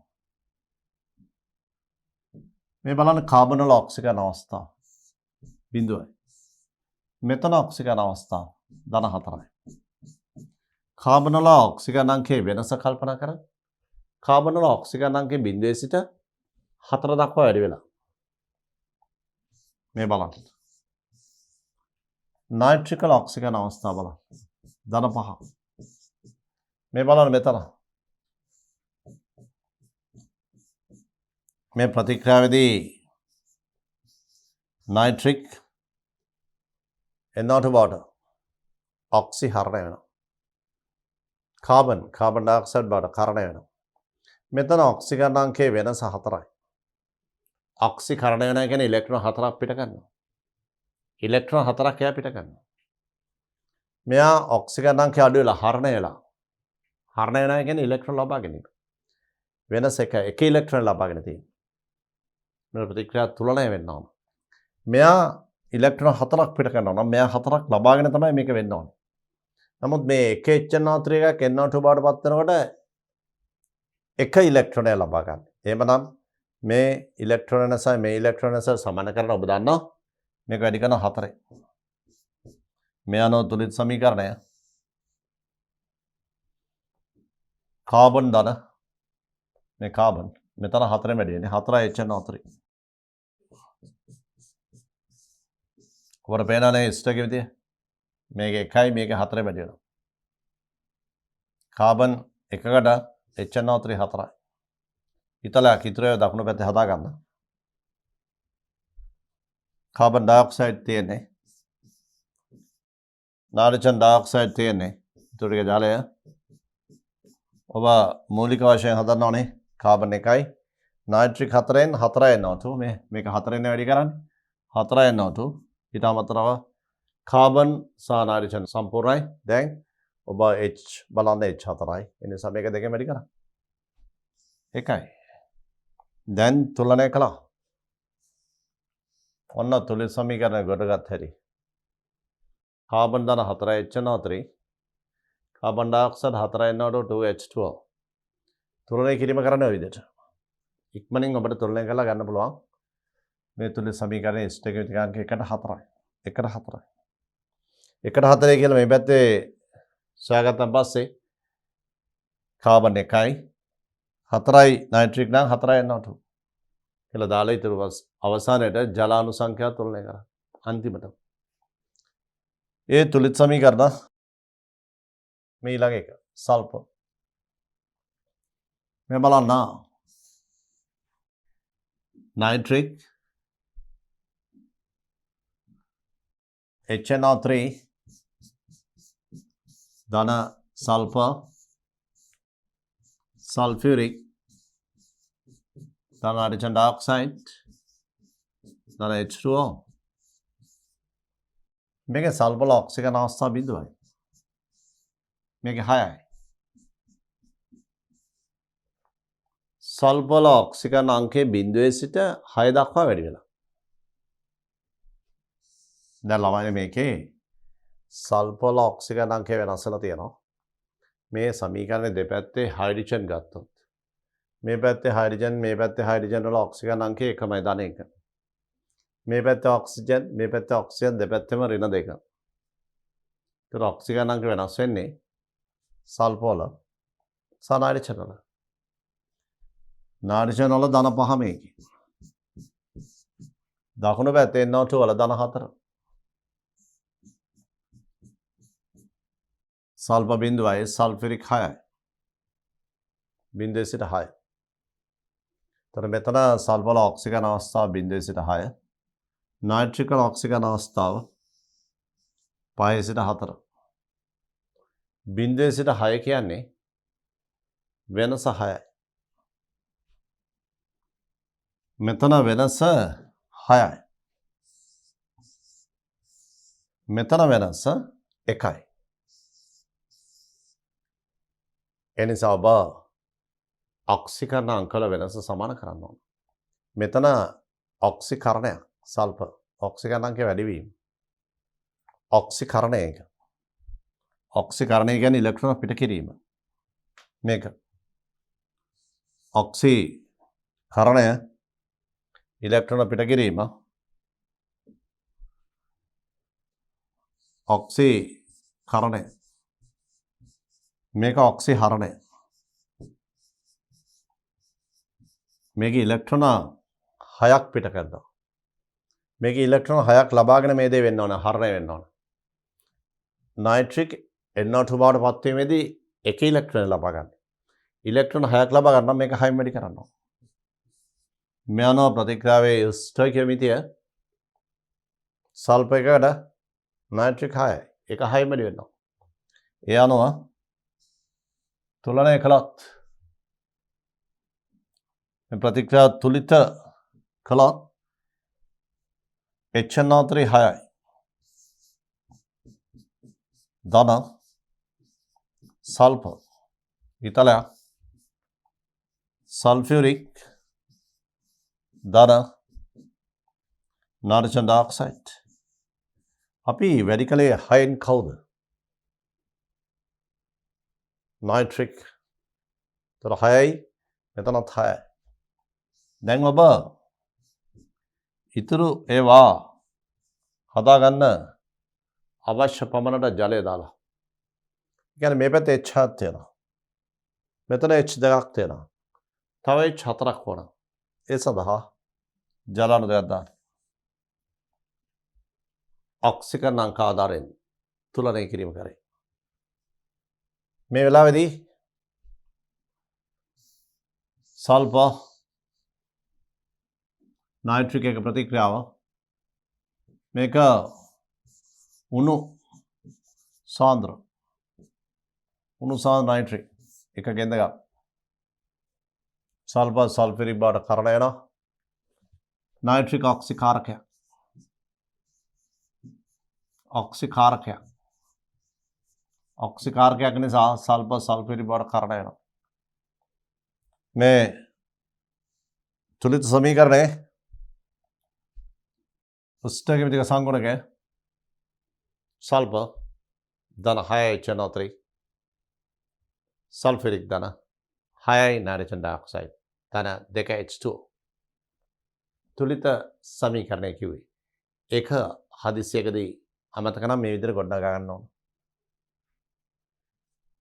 මේ බලන්න කාබන් වල ඔක්සිකරණ අවස්ථාව 0යි. මෙතන ඔක්සිකරණ අවස්ථාව ධන 4යි. කාබන් වල ඔක්සිකරණාංකයේ වෙනස කල්පනා කරන්න. කාබන් වල ඔක්සිකරණාංකයේ 0 සිට 4 දක්වා වැඩි වෙලා. මේ බලන්න. නයිට්‍රික් වල ඔක්සිකරණ අවස්ථාව බලන්න. ධන 5. මේ බලන්න මෙතන. මේ ප්‍රතික්‍රියාවේදී නයිට්‍රික් NO2 බවට ඔක්සි හරණය වෙනවා. කාබන් ඩයොක්සයිඩ් බවට කරණය වෙනවා. මෙතන ඔක්සිකරණාංකයේ වෙනස 4යි. ඔක්සිකරණය වෙනවා කියන්නේ ඉලෙක්ට්‍රෝන 4ක් පිට ගන්නවා. ඉලෙක්ට්‍රෝන 4ක් එයා පිට ගන්නවා. මෙයා ඔක්සිකරණාංකය අඩු වෙලා හරණය වෙලා. හරණය වෙනවා කියන්නේ ඉලෙක්ට්‍රෝන ලබා ගැනීම. වෙනස එක ඉලෙක්ට්‍රෝන ලබාගෙන තියෙනවා. මේ ප්‍රතික්‍රියා තුලනය වෙන්න ඕන. මෙයා ඉලෙක්ට්‍රෝන 4ක් පිට කරනවා නම් මෙයා 4ක් ලබාගෙන තමයි මේක වෙන්න ඕනේ. නමුත් මේ එක HNO3 එකක් NO2 බවට පත් වෙනකොට එක ඉලෙක්ට්‍රෝනයක් ලබා ගන්න. එහෙමනම් මේ ඉලෙක්ට්‍රෝන නැසයි මේ ඉලෙක්ට්‍රෝන නැස සමාන කරන ඔබ දන්නවා මේක වැඩි කරන 4යි. මේ අනුව තුලිත සමීකරණය කාබන් ධන මේ කාබන් මෙතන 4ෙන් වැඩි වෙන්නේ 4යි HNO3. ඔබට පේනනේ ඉස්ටගේ විදිය. මේක 1යි මේක 4ෙන් වැඩි වෙනවා. කාබන් එකකට HNO3 4යි. ඉතලයක් ඉතුරු දකුණු පැත්තේ හදා ගන්න. කාබන් ඩයොක්සයිඩ් තියෙන්නේ. නායිට්‍රජන් ඩයොක්සයිඩ් තියෙන්නේ. ඉතුරු ටික ජලය. ඔබ මූලික වශයෙන් හදන්න ඕනේ කාබන් 1යි නයිට්‍රික් 4ෙන් 4යි NO2 මේක 4ෙන් වැඩි කරන්නේ 4යි NO2 ඊට අමතරව කාබන් සහ නයිට්‍රජන් සම්පූර්ණයි. දැන් ඔබ H බලන්න H4යි. ඒ නිසා මේක දෙකෙන් වැඩි කරා. 1යි. දැන් තුලනය කළා. ඔන්න තුලිත සමීකරණ ගොඩගත් හැටි. කාබන් ධන 4යි HNO3 carbon dioxide 4යි NO2 2H2O. තුලනය කිරීම කරන්න ඔය විදිහට. ඉක්මනින් ඔබට තුලනය කරලා ගන්න පුළුවන්. මේ තුලිත සමීකරණයේ ස්ටේජ් විදිහාංක 1:4යි. 1:4යි. 1:4 කියලා මේ පැත්තේ සොයාගත්තන් පස්සේ කාබන් 1යි 4යි නයිට්‍රික් නම් 4යි NO2 කියලා දාලා ඊට අවසානයේට ජල අණු සංඛ්‍යාව තුලනය කරා. අන්තිමට ඒ තුලිත සමීකරණ මේ ළඟ එක සල්ෆර් මේ බලන්න නයිට්‍රික් HNO3 ධන සල්ෆර් සල්ෆියුරික් ධන හයිඩ්‍රජන් ඩයොක්සයිඩ් ධන H2O මේකේ සල්ෆර් ඔක්සිජන් අවස්ථාව 0යි. මේකේ 6යි. සල්පවල ඔක්සිජන් අංකය 0 සිට 6 දක්වා වැඩි වෙනවා. දැන් ළමයි මේකේ සල්පවල ඔක්සිජන් අංකය වෙනස් වෙලා තියෙනවා. මේ සමීකරණේ දෙපැත්තේ හයිඩ්‍රජන් ගත්තොත් මේ පැත්තේ හයිඩ්‍රජන් මේ පැත්තේ හයිඩ්‍රජන් වල ඔක්සිජන් අංකය එකමයි ධන 1. මේ පැත්තේ ඔක්සිජන් දෙපැත්තෙම ඍණ 2. ඒතර ඔක්සිජන් අංක වෙනස් වෙන්නේ සල්පවල සහ නයිට්‍රජන් වල. නයිට්‍රජන් වල ධන 5 මේකේ. දකුණු පැත්තේ NO2 වල ධන 4. සල්ප බිඳුවයි සල්ෆිරික් 6යි. 0 සිට 6. තර මෙතන සල්පවල ඔක්සිජන් අවස්ථාව 0 සිට 6. නයිට්‍රික ඔක්සිජන් අවස්ථාව 5 සිට 4. 0 සිට 6 කියන්නේ වෙනස 6යි. මෙතන වෙනස 6යි. මෙතන වෙනස 1යි. එනිසා ඔබ ඔක්සිකරණ අංකවල වෙනස සමාන කරන්න ඕන. මෙතන ඔක්සිකරණයක් සල්ප ඔක්සිකරණ අංකය වැඩිවීම. ඔක්සිකරණය එක. ඔක්සිකරණය කියන්නේ ඉලෙක්ට්‍රෝන පිට කිරීම. මේක. ඔක්සිකරණය ඉලෙක්ට්‍රෝන පිට කිරීම. ඔක්සිකරණය. මේක ඔක්සිහරණය. මේක ඉලෙක්ට්‍රෝන 6ක් පිට කරනවා. මේක ඉලෙක්ට්‍රෝන 6ක් ලබාගෙන මේ දේ වෙන්න ඕන හරණය වෙන්න ඕන. නයිට්‍රික් NO2 බවට පත් වීමේදී එක ඉලෙක්ට්‍රෝන ලබා ගන්න. ඉලෙක්ට්‍රෝන 6ක් ලබා ගන්න මේක 6න් වැඩි කරන්න ඕන. මේ අනුව ප්‍රතික්‍රියාවේ ස්ටොයිකියෝමීතිය සල්ප එකකට නයිට්‍රික් 6යි. ඒක 6න් වැඩි වෙනවා. ඒ අනුව තුලනය කළොත් ප්‍රතික්‍රියා තුලිත කළොත් HNO3 6යි. ධන සල්ප ඉතලයක් සල්ෆියුරික් ධන නයිට්‍රජන් ඩයොක්සයිඩ්. අපි වැඩි කලේ 6න් කවුද? නයිට්‍රික්. තර 6යි මෙතනත් 6යි. දැන් ඔබ ඉතුරු ඒවා හදාගන්න අවශ්‍ය පමණට ජලය දාලා. කියන්නේ මේ පැත්තේ H හයක් තියෙනවා. මෙතන H දෙකක් තියෙනවා. තව H හතරක් වුණා. ඒ සඳහා ජල අණු දෙකක් දාන්න. ඔක්සිකරණ අංක ආධාරයෙන් තුලනය කිරීම කරේ. මේ වෙලාවේදී සල්ප නයිට්‍රික් එක ප්‍රතික්‍රියාව මේක උණු සාන්ද්‍ර නයිට්‍රික් එක ගෙන්දග සල්ප සල්ෆිරික් බවට කරණ වෙනවා. නයිට්‍රික් ඔක්සිකාරකයක් ඔක්සිකාරකයක් නිසා සල්ප සල්ෆිරික් බවට කරණ වෙනවා. මේ තුලිත සමීකරණයේ ස්ටොයිකියෝමීතික සංගුණකය සල්ප ධන 6 HNO3 සල්ෆිරික් ධන 6 නයිට්‍රජන් ඩයොක්සයිඩ් ධන 2 H2O. තුලිත සමීකරණය කිව්වේ ඒක හදිසියකදී අමතක නම් මේ විදිහට ගොඩනගා ගන්න ඕන.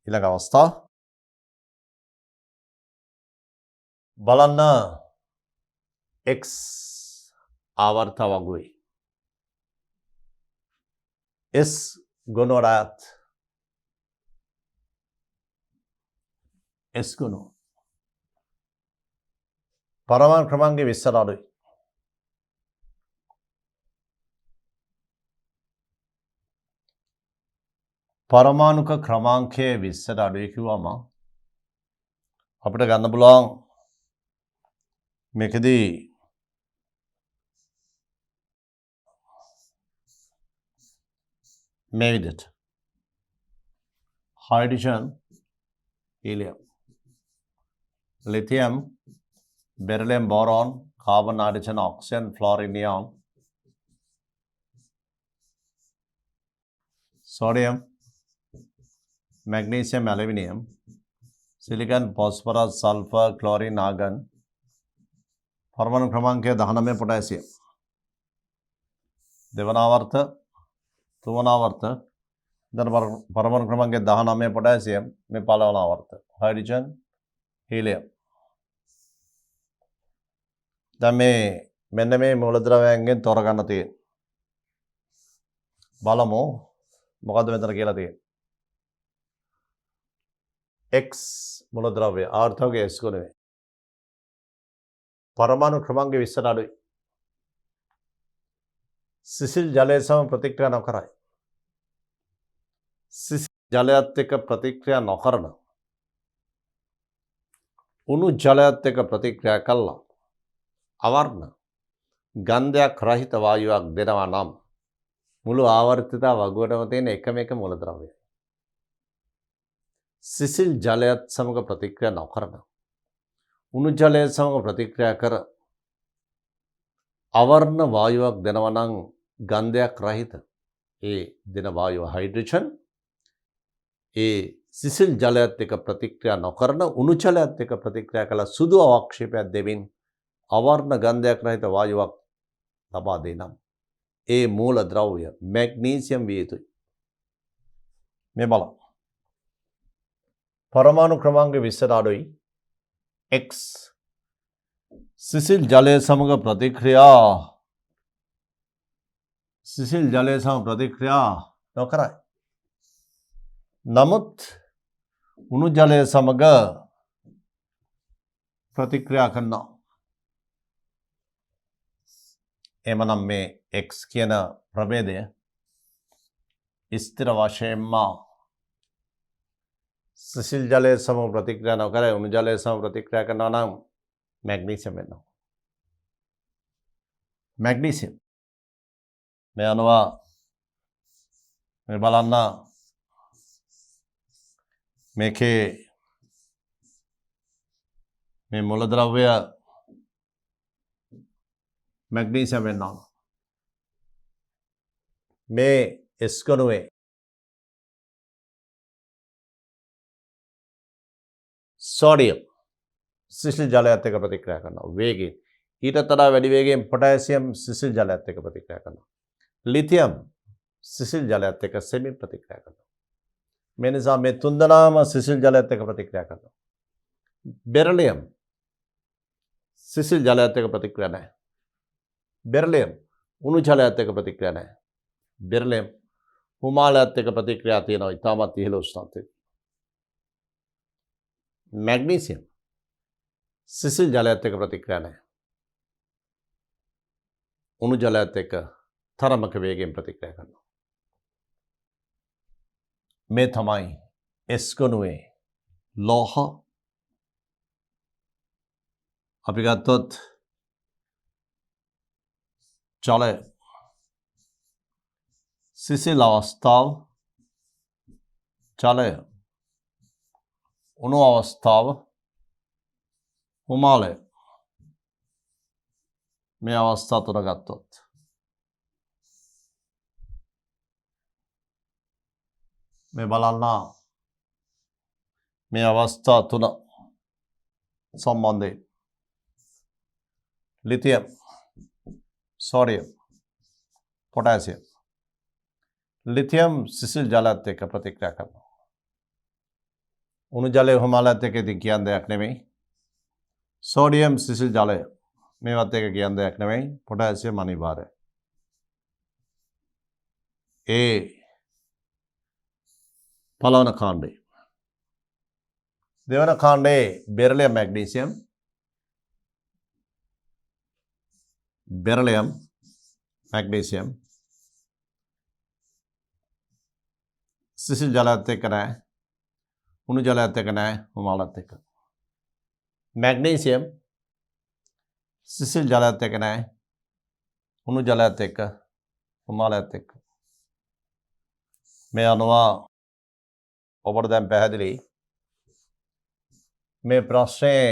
ඊළඟ අවස්ථාව බලන්න X ආවර්ත වගුවේ S ගුණවලත් S ගුණ පරමාණු ක්‍රමාංකයේ විස්තර අඩුයි. පරමාණුක ක්‍රමාංකයේ විස්තර අඩුයි කිව්වම අපිට ගන්න පුළුවන් මේකදී මේ විදිහට hydrogen helium lithium beryllium boron carbon nitrogen oxygen fluorine neon sodium magnesium aluminium silicon phosphorus sulphur chlorine argon परमाणु क्रमांक के दहन में पोटेशियम देवनावर्त तुवनावर्त परमाणु क्रमांक के दहन में पोटेशियम में पालवनावर्त हाइड्रोजन हीलियम दमे මෙන්න මේ මූලද්‍රවයන්ගෙන් තෝරගන්න තියෙන බලමු මොකද්ද මෙතන කියලා තියෙන්නේ x මූලද්‍රව්‍ය ආර්ථවගේ s ගුණය परमाणु क्रमांक 20ට අඩුයි සිසිල් ජලය සම ප්‍රතික්‍රියා නොකරයි සිසිල් ජලයත් එක්ක ප්‍රතික්‍රියා නොකරන උණු ජලයත් එක්ක ප්‍රතික්‍රියා කළා අවර්ණ ගන්ධයක් රහිත වායුවක් දෙනවා නම් මුළු ආවර්තිතා වගුවටම තියෙන එකම එක මූලද්‍රව්‍යයි. සිසිල් ජලයත් සමග ප්‍රතික්‍රියා නොකරන උණු ජලය සමග ප්‍රතික්‍රියා කර අවර්ණ වායුවක් දෙනවා නම් ගන්ධයක් රහිත ඒ දෙන වායුව හයිඩ්‍රජන් ඒ සිසිල් ජලයත් එක්ක ප්‍රතික්‍රියා නොකරන උණු ජලයත් එක්ක ප්‍රතික්‍රියා කළ සුදු අවක්ෂේපයක් දෙමින් අවර්ණ ගන්ධයක් රහිත වායුවක් ලබා දෙනම් ඒ මූල ද්‍රව්‍ය මැග්නීසියම් විය යුතුයි. මේ බලන්න. පරමාණු ක්‍රමාංක 20ට අඩුයි x සිසිල් ජලය සමග ප්‍රතික්‍රියා නොකරයි. නමුත් උණු ජලය සමග ප්‍රතික්‍රියා කරනවා. එමනම් මේ x කියන ප්‍රභේදය ස්ථිර වශයෙන්ම සිසිල් ජලය සමග ප්‍රතික්‍රියා නොකර උණු ජලය සමග ප්‍රතික්‍රියා කරනවා නම් මැග්නීසියම් වෙනවා. මැග්නීසියම් මේ අනුව මේ බලන්න මේකේ මේ මූලද්‍රව්‍ය मैग्नीशियम वेन्ना में एस्कनुए सोडियम सिसिल जलयත් එක්ක प्रतिक्रिया करना वेगेन ඊට වඩා වැඩි වේගයෙන් पोटेशियम सिसिल जलයත් එක්ක प्रतिक्रिया करना लिथियम सिसिल जलයත් එක්ක सेमी प्रतिक्रिया करना මේ නිසා මේ තුන්දෙනාම सिसिल जलයත් එක්ක प्रतिक्रिया करना बेरिलियम सिसिल जलයත් එක්ක प्रतिक्रिया නැහැ बेरिलियम උණු ජලයත් එක්ක ප්‍රතික්‍රියා නැහැ. बेरिलियम හිමාලයත් එක්ක ප්‍රතික්‍රියා තියෙනවා ඉතාමත් ඉහළ උෂ්ණත්වයක. මැග්නීසියම් සිසිල් ජලයත් එක්ක ප්‍රතික්‍රියා නැහැ. උණු ජලයත් එක්ක තරමක වේගයෙන් ප්‍රතික්‍රියා කරනවා. මේ තමයි S ගුණයේ ලෝහ. අපි ගත්තොත් जल शिशिल अवस्थाव जल उणु अवस्थाव हिमालय में अवस्था तुन गत्तोत में බලන්න මේ අවස්ථා තුන සම්බන්ධයෙන් ලිතියම් सोडियम पोटेशियम लिथियम सिसिल जलयත් එක්ක ප්‍රතික්‍රියා කරනවා. උණු ජලය හිමාලයත් එක්ක ඉතින් කියන්න දෙයක් නෙමෙයි. සෝඩියම් සිසිල් ජලය මේවත් එක්ක කියන්න දෙයක් නෙමෙයි. පොටෑසියම් අනිවාර්යයි. ඒ පළවන කාණ්ඩේ. දෙවන කාණ්ඩේ बेरिलियम मैग्नीशियम बेरिलियम मैग्नीशियम सिसिल जलयත් එක්ක නැහැ උණු ජලයත් එක්ක නැහැ හිමාලයත් එක්ක मैग्नीशियम सिसिल जलයත් එක්ක නැහැ උණු ජලයත් එක්ක හිමාලයත් එක්ක මේ අනුව ඔබට දැන් පැහැදිලි මේ ප්‍රශ්නේ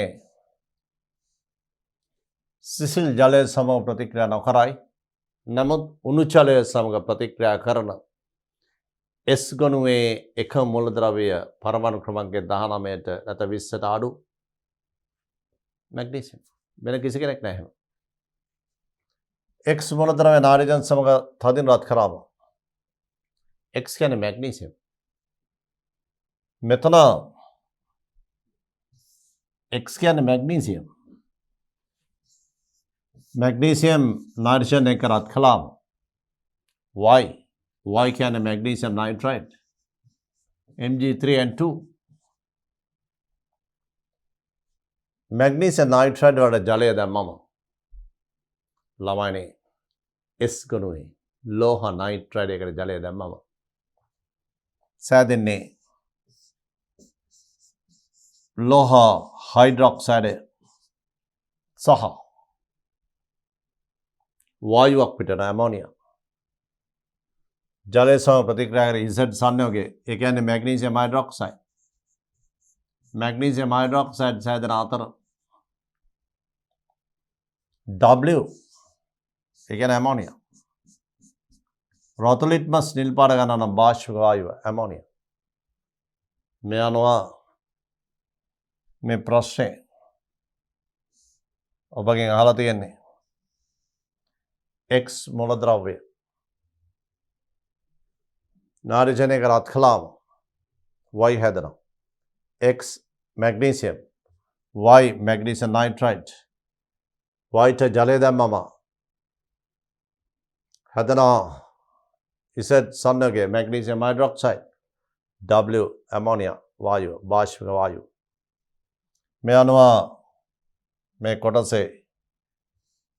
සිසිල් ජලය සමග ප්‍රතික්‍රියා නොකරයි. නමුත් උණු ජලය සමග ප්‍රතික්‍රියා කරන S ගොනුවේ එක මූලද්‍රව්‍ය පරමාණු ක්‍රමාංකය 19ට නැත්නම් 20ට අඩු මැග්නීසියම්. වෙන කිසි කෙනෙක් නැහැ එහෙම. X මූලද්‍රව්‍ය නායිට්‍රජන් සමග තදින් රත් කරාම X කියන්නේ මැග්නීසියම්. මෙතන X කියන්නේ මැග්නීසියම්. මැග්නීසියම් නායිට්‍රජන් එක රත් කළාම Y කියන්නේ මැග්නීසියම් නයිට්‍රයිඩ් Mg3N2 මැග්නීසියම් නයිට්‍රයිඩ් වලට ජලය දැම්මම ළමයිනේ S ගොනුවේ ලෝහ නයිට්‍රයිඩ් එකට ජලය දැම්මම සෑදෙන්නේ ලෝහ හයිඩ්‍රොක්සයිඩ් සහ වායුවක් පිටන ඇමෝනියා ජලය සමග ප්‍රතික්‍රියා කර Z සංයෝගය ඒ කියන්නේ මැග්නීසියම් හයිඩ්‍රොක්සයිඩ් මැග්නීසියම් හයිඩ්‍රොක්සයිඩ් සෑදෙන අතර W ඒ කියන්නේ ඇමෝනියා රතු ලිට්මස් නිල් පාට ගන්නවා නම් බාෂ්ප වායුව ඇමෝනියා මේ අනුව මේ ප්‍රශ්නේ ඔබගෙන් අහලා තියෙන්නේ X මූලද්‍රව්‍ය නායිට්‍රජන් එක රත් කළාම Y හැදෙනවා. X magnesium Y magnesium nitride Yට ජලය දැම්මම හැදෙනවා Z සංයෝගය මැග්නීසියම් හයිඩ්‍රොක්සයිඩ් W ඇමෝනියා වායුව බාෂ්ප වායුව මේ අනුව මේ කොටසේ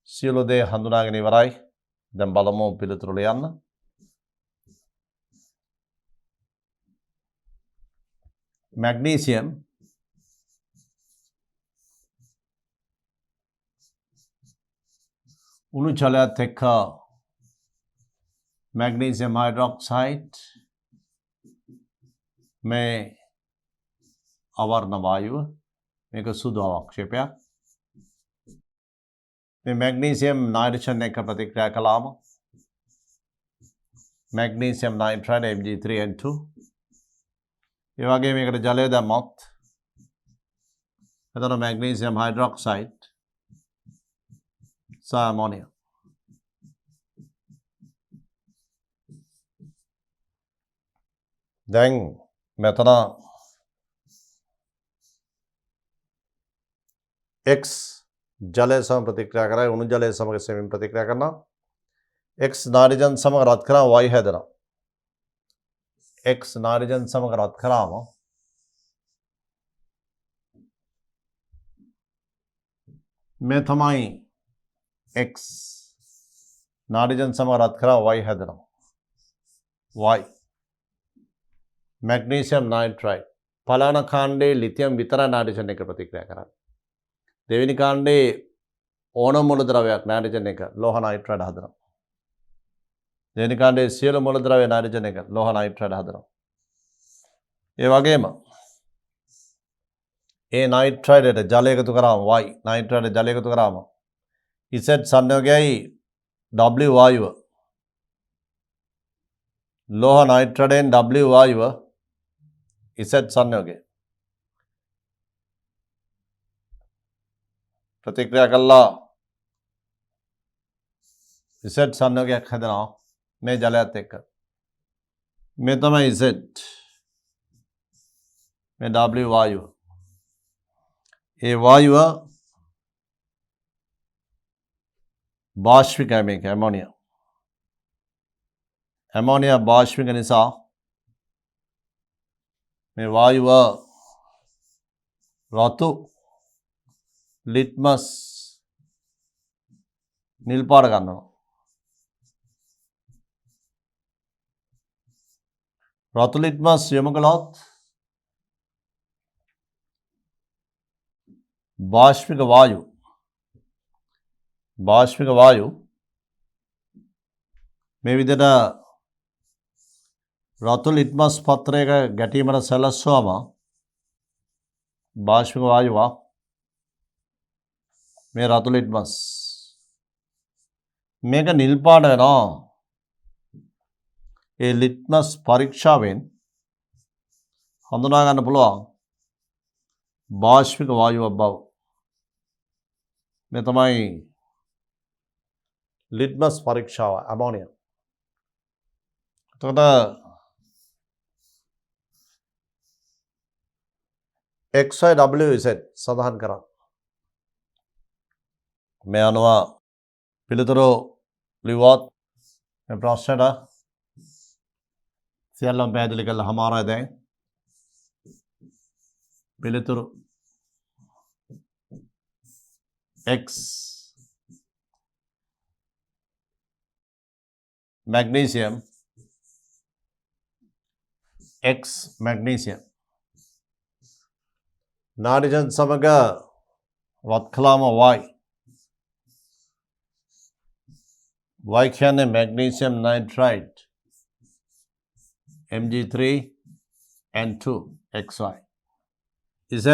සියලු දේ හඳුනාගෙන ඉවරයි. දැන් බලමු පිළිතුරු ලියන්න. මැග්නීසියම් උණු ජලයත් එක්ක මැග්නීසියම් හයිඩ්‍රොක්සයිඩ් මේ අවර්ණ වායුව මේක සුදු අවක්ෂේපයක් මේ මැග්නීසියම් නායිට්‍රජන් එක ප්‍රතික්‍රියා කළාම මැග්නීසියම් නයිට්‍රයිඩ් Mg3N2 ඒ වගේ මේකට ජලය දැම්මොත් එතන මැග්නීසියම් හයිඩ්‍රොක්සයිඩ් සහ ඇමෝනියා දැන් මෙතන X ජලය සමග ප්‍රතික්‍රියා කරයි උණු ජලය සමග සෙමින් ප්‍රතික්‍රියා කරනවා X නායිට්‍රජන් සමග රත් කරාම Y හැදෙනවා X නායිට්‍රජන් සමග රත් කරාම මේ තමයි X නායිට්‍රජන් සමග රත් කරාම Y හැදෙනවා Y මැග්නීසියම් නයිට්‍රයිඩ් පළවන කාණ්ඩයේ ලිතියම් විතරයි නායිට්‍රජන් එක ප්‍රතික්‍රියා කරන්නේ දෙවෙනි කාණ්ඩයේ ඕනම මූලද්‍රව්‍යයක් නායිට්‍රජන් එක ලෝහ නයිට්‍රයිඩ් හදනවා. දෙවෙනි කාණ්ඩයේ සියලු මූලද්‍රව්‍ය නායිට්‍රජන් එක ලෝහ නයිට්‍රයිඩ් හදනවා. ඒ වගේම ඒ නයිට්‍රයිඩට ජලය එකතු කරාම Y නයිට්‍රයිඩට ජලය එකතු කරාම Z සංයෝගයයි W වායුව ලෝහ නයිට්‍රයිඩෙන් W වායුව Z සංයෝගය ප්‍රතික්‍රියා කළා Z සංයෝගයක් හැදෙනවා මේ ජලයත් එක්ක මේ තමයි Z මේ W වායුව ඒ වායුව බාෂ්පිකයි මේක ඇමෝනියා බාෂ්පික නිසා මේ වායුව රතු ලිට්මස් නිල් පාට ගන්නවා රතු ලිට්මස් යොමු කළොත් බාෂ්පික වායු මේ විදිහට රතු ලිට්මස් පත්‍රයක ගැටීමට සැලැස්සුවම බාෂ්පික වායුව මේ රතු ලිට්මස්. මේක නිල් පාට වෙනවා. ඒ ලිට්මස් පරීක්ෂාවෙන් හඳුනා ගන්න පුළුවන් බාෂ්පික වායුවක් බව. මේ තමයි ලිට්මස් පරීක්ෂාව ඇමෝනියා. එතකොට XYWZ සඳහන් කරා. මේ අනුව පිළිතුරු ලිව්වත් මේ ප්‍රශ්නට සියල්ලම පැහැදිලි කරලා හමාරයි දැන්. පිළිතුරු X magnesium X magnesium nitrogen समग वत्खलाम Y කියන්නේ magnesium nitride Mg3N2 XY. Z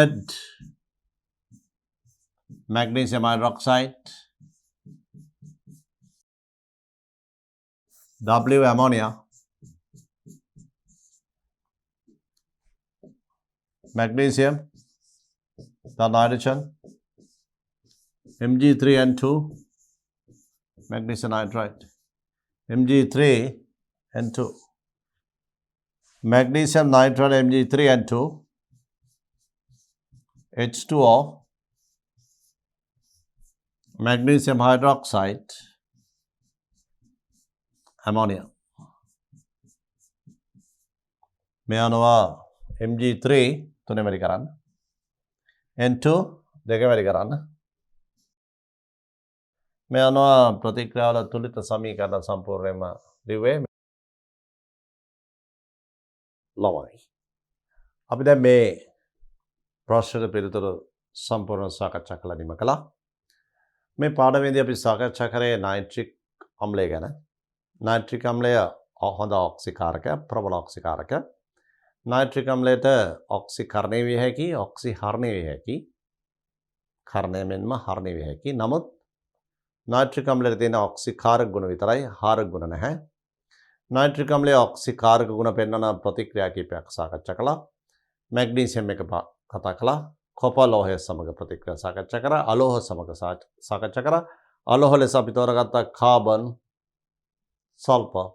magnesium hydroxide W ammonia magnesium the nitrogen Mg3N2 magnesium nitride Mg3N2 magnesium nitride Mg3N2 H2O magnesium hydroxide ammonia. මේ අනුව Mg3 තුනේ වැඩි කරන්න N2 දෙක වැඩි කරන්න. මේ අනුව ප්‍රතික්‍රියාවල තුලිත සමීකරණ සම්පූර්ණයෙන්ම ලිව්වේ ළමයි. අපි දැන් මේ ප්‍රශ්නෙට පිළිතුරු සම්පූර්ණ සාකච්ඡා කළා නිම කළා. මේ පාඩමේදී අපි සාකච්ඡා කරේ නයිට්‍රික් අම්ලය ගැන. නයිට්‍රික් අම්ලය හොඳ ඔක්සිකාරකයක්, ප්‍රබල ඔක්සිකාරකයක්. නයිට්‍රික් අම්ලයට ඔක්සිකරණය විය හැකි, ඔක්සිහරණය විය හැකි. කර්ණය මෙන්ම හරණය විය හැකි. නමුත් නයිට්‍රික් අම්ලයට තියෙන ඔක්සිකාරක ගුණ විතරයි, හාරක ගුණ නැහැ. නයිට්‍රික් අම්ලයේ ඔක්සිකාරක ගුණ පෙන්වන ප්‍රතික්‍රියා කිහිපයක් සාකච්ඡා කළා. මැග්නීසියම් එක කතා කළා. කොපර් ලෝහය සමග ප්‍රතික්‍රියා සාකච්ඡා කරා. අලෝහ සමග සාකච්ඡා කරා. අලෝහ ලෙස අපි තෝරගත්ත කාබන්, සල්ෆර්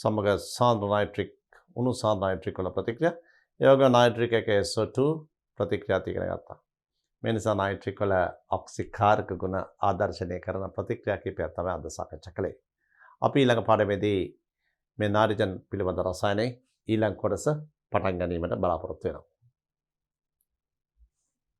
සමග සාන්ද්‍ර නයිට්‍රික්, උණු සාන්ද්‍ර නයිට්‍රික් වල ප්‍රතික්‍රියා. ඒ වගේම නයිට්‍රික් එක SO2 ප්‍රතික්‍රියා ඉගෙන ගත්තා. මේ නිසා නයිට්‍රික් වල ඔක්සිකාරක ගුණ ආදර්ශනය කරන ප්‍රතික්‍රියා කිහිපයක් තමයි අද සාකච්ඡා කළේ. අපි ඊළඟ පාඩමේදී මේ නායිට්‍රජන් පිළිබඳ රසායනයේ ඊළඟ කොටස පටන් ගැනීමට බලාපොරොත්තු වෙනවා.